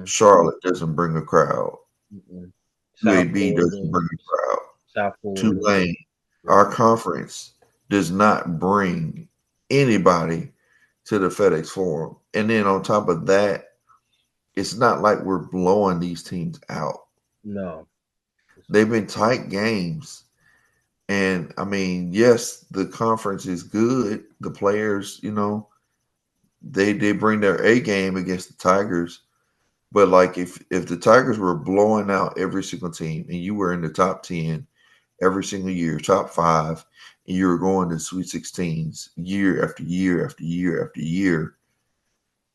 Charlotte doesn't bring a crowd. UAB doesn't bring a crowd. South Florida. Tulane, our conference does not bring anybody to the FedEx Forum. And then on top of that, it's not like we're blowing these teams out. No. They've been tight games. And I mean, yes, the conference is good. The players, they bring their A game against the Tigers. But like if the Tigers were blowing out every single team and you were in the top 10 every single year, top 5, and you were going to Sweet 16s year after year after year after year,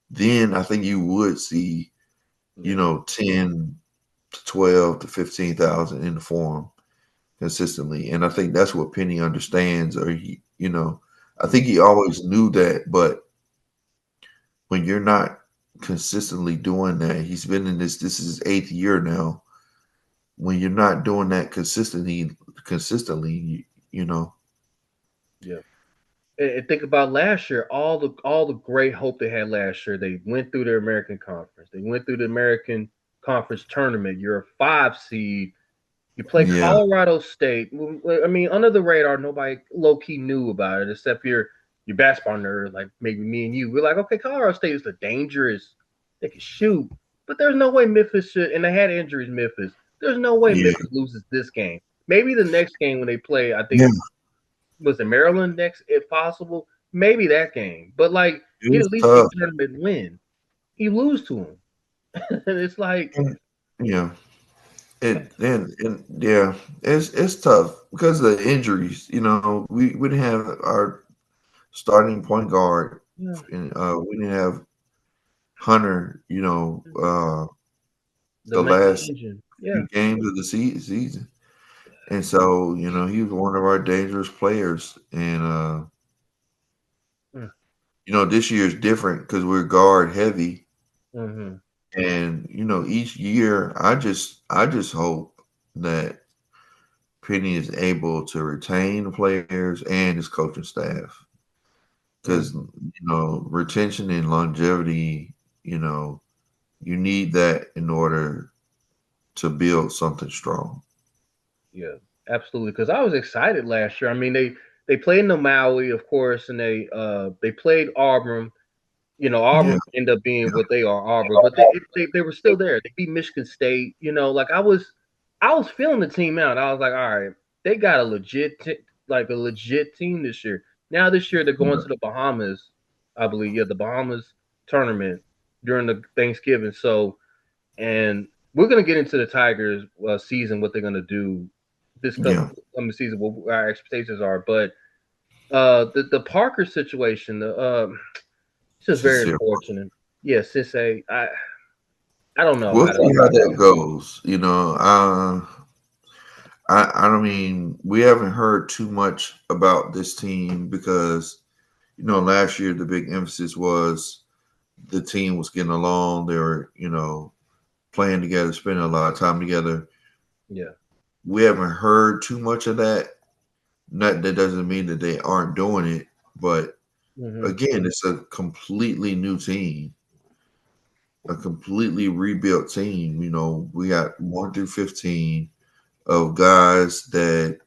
then I think you would see, 10 to 12 to 15,000 in the Forum consistently. And I think that's what Penny understands, or I think he always knew that, but when you're not consistently doing that, he's been in this is his 8th year now. When you're not doing that consistently, Yeah. And think about last year, all the great hope they had last year. They went through the American Conference. They went through the American Conference tournament. You're a 5 seed. You play Colorado State. I mean, under the radar, nobody low key knew about it except your basketball nerd, like maybe me and you. We're like, okay, Colorado State is the dangerous. They can shoot, but there's no way Memphis should. And they had injuries. Memphis. There's no way Memphis loses this game. Maybe the next game when they play, I think was it Maryland next, if possible. Maybe that game, but like he at least get a tournament win. You lose to him, and it's like it's tough because of the injuries. We didn't have our starting point guard, and we didn't have Hunter. The last few games of the season, and so he was one of our dangerous players. And this year is different because we're guard heavy. And each year, I just hope that Penny is able to retain the players and his coaching staff, because retention and longevity, you need that in order to build something strong. Yeah, Absolutely, because I was excited last year. I mean, they played in Maui, of course, and they played Auburn. You know, Yeah, Auburn ended up being what they are, Auburn, but they were still there. They beat Michigan State. You know, like I was feeling the team out. I was like, all right, they got a legit team this year. Now this year they're going to the Bahamas, I believe. Yeah, the Bahamas tournament during the Thanksgiving. So, and we're gonna get into the Tigers season, what they're gonna do this yeah. coming season, what our expectations are. But the Parker situation, it's just very Sincere. unfortunate. Yeah, Sensei, I don't know We'll how to see how feel that about it. goes. I don't mean we haven't heard too much about this team because last year the big emphasis was the team was getting along. They were playing together, spending a lot of time together. Yeah. We haven't heard too much of that. Not that doesn't mean that they aren't doing it, but Hmm. again, it's a completely new team, a completely rebuilt team. We got 1 through 15 of guys that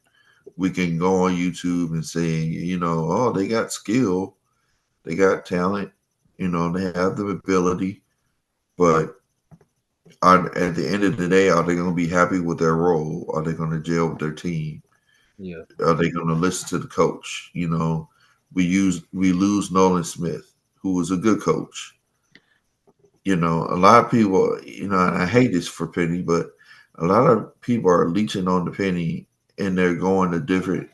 we can go on YouTube and say, oh, they got skill, they got talent, they have the ability, but at the end of the day, are they going to be happy with their role? Are they going to gel with their team? Yeah. Are they going to listen to the coach? We lose Nolan Smith, who was a good coach. A lot of people, and I hate this for Penny, but a lot of people are leeching on the Penny and they're going to different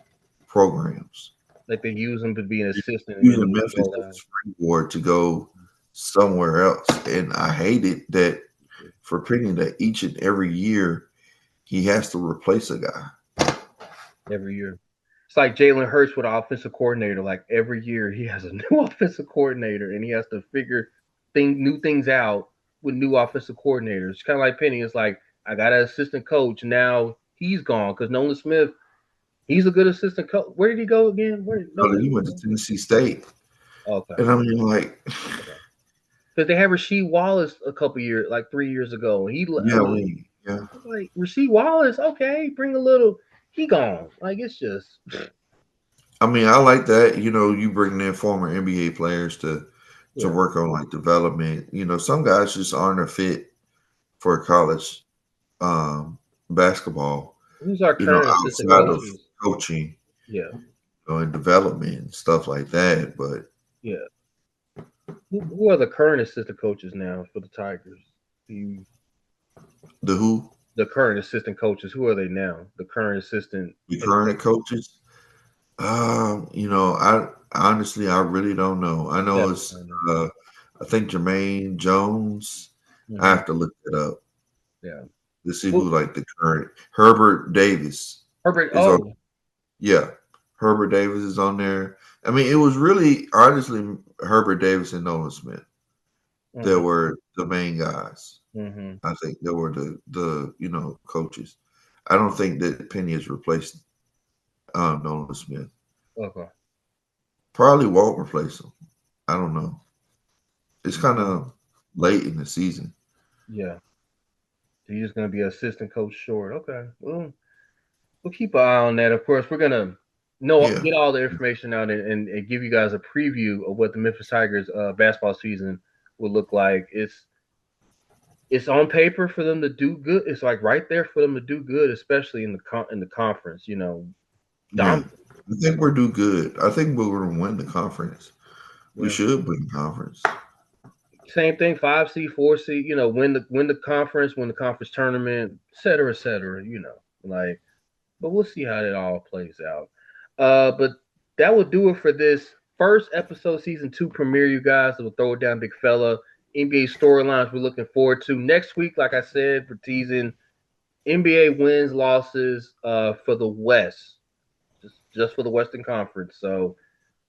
programs. Like they use him to be an assistant and Using then Memphis go as a out. springboard to go somewhere else. And I hate it that for Penny that each and every year he has to replace a guy. Every year. It's like Jalen Hurts with an offensive coordinator. Like every year he has a new offensive coordinator and he has to figure new things out with new offensive coordinators. It's kind of like Penny. It's like I got an assistant coach now. He's gone because Nolan Smith. He's a good assistant coach. Where did he go again? Where did So Nolan he Smith went to go? Tennessee State. Okay. And I mean, like, Okay. Because they had Rasheed Wallace a couple years, like 3 years ago. I yeah, mean, yeah. like Rasheed Wallace, okay, bring a little. He gone. Like it's just, I mean, I like that. You bringing in former NBA players to yeah. work on like development. Some guys just aren't a fit for college basketball. Who's our current assistant Outside of coaches? coaching, Yeah, and development and stuff like that. But yeah. Who are the current assistant coaches now for the Tigers? You, the who, the current assistant coaches. Who are they now? The current assistant the head current coaches. coaches, I honestly I really don't know. I know Definitely. it's I know. uh, I think Jermaine Jones. I Mm-hmm. have to look it up Yeah. to see Well, who like the current Herbert Davis Herbert. is on. Oh. Yeah, Herbert Davis is on there. I mean, it was really honestly Herbert Davis and Nolan Smith that Mm-hmm. were the main guys. Mm-hmm. I think they were the coaches. I don't think that Penny has replaced Nolan Smith. Okay. Probably won't replace him. I don't know. It's kind Mm-hmm. of late in the season. Yeah. So you're just gonna be assistant coach short. Okay. Well, we'll keep an eye on that. Of course, we're gonna Yeah, get all the information out and give you guys a preview of what the Memphis Tigers basketball season will look like. It's on paper for them to do good. It's like right there for them to do good, especially in the conference. You know, yeah. dominant. I think we're do good. I think we're going to win the conference. We Yeah. should win the conference. Same thing, 5 seed, 4 seed. You know, win the conference tournament, et cetera, et cetera. You know, like, but we'll see how it all plays out. But that will do it for this first episode, season 2 premiere. You guys, will throw it down, big fella. NBA storylines we're looking forward to next week. Like I said, for teasing NBA wins, losses for the West, just for the Western Conference. So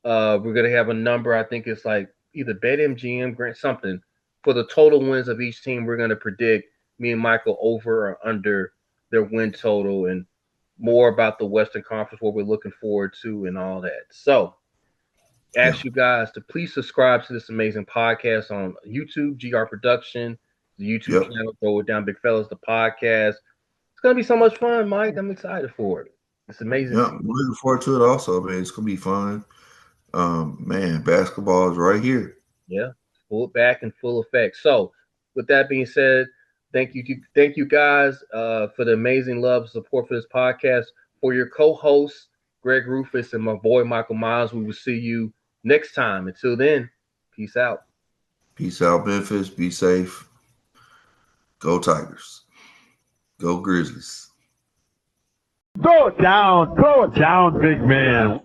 we're gonna have a number. I think it's like either BetMGM, Grant something for the total wins of each team. We're gonna predict me and Michael over or under their win total and more about the Western Conference, what we're looking forward to, and all that. So Yeah. ask you guys to please subscribe to this amazing podcast on YouTube, GR Production, the YouTube Yep. channel. Throw it down, big fellas, the podcast. It's gonna be so much fun, Mike. I'm excited for it. It's amazing. Yeah, I'm looking forward to it also, man. It's gonna be fun. Man, basketball is right here. Yeah, full back in full effect. So, with that being said, thank you guys for the amazing love and support for this podcast. For your co-host Greg Rufus and my boy Michael Miles, we will see you next time. Until then, peace out. Peace out, Memphis. Be safe. Go Tigers. Go Grizzlies. Throw it down, big man.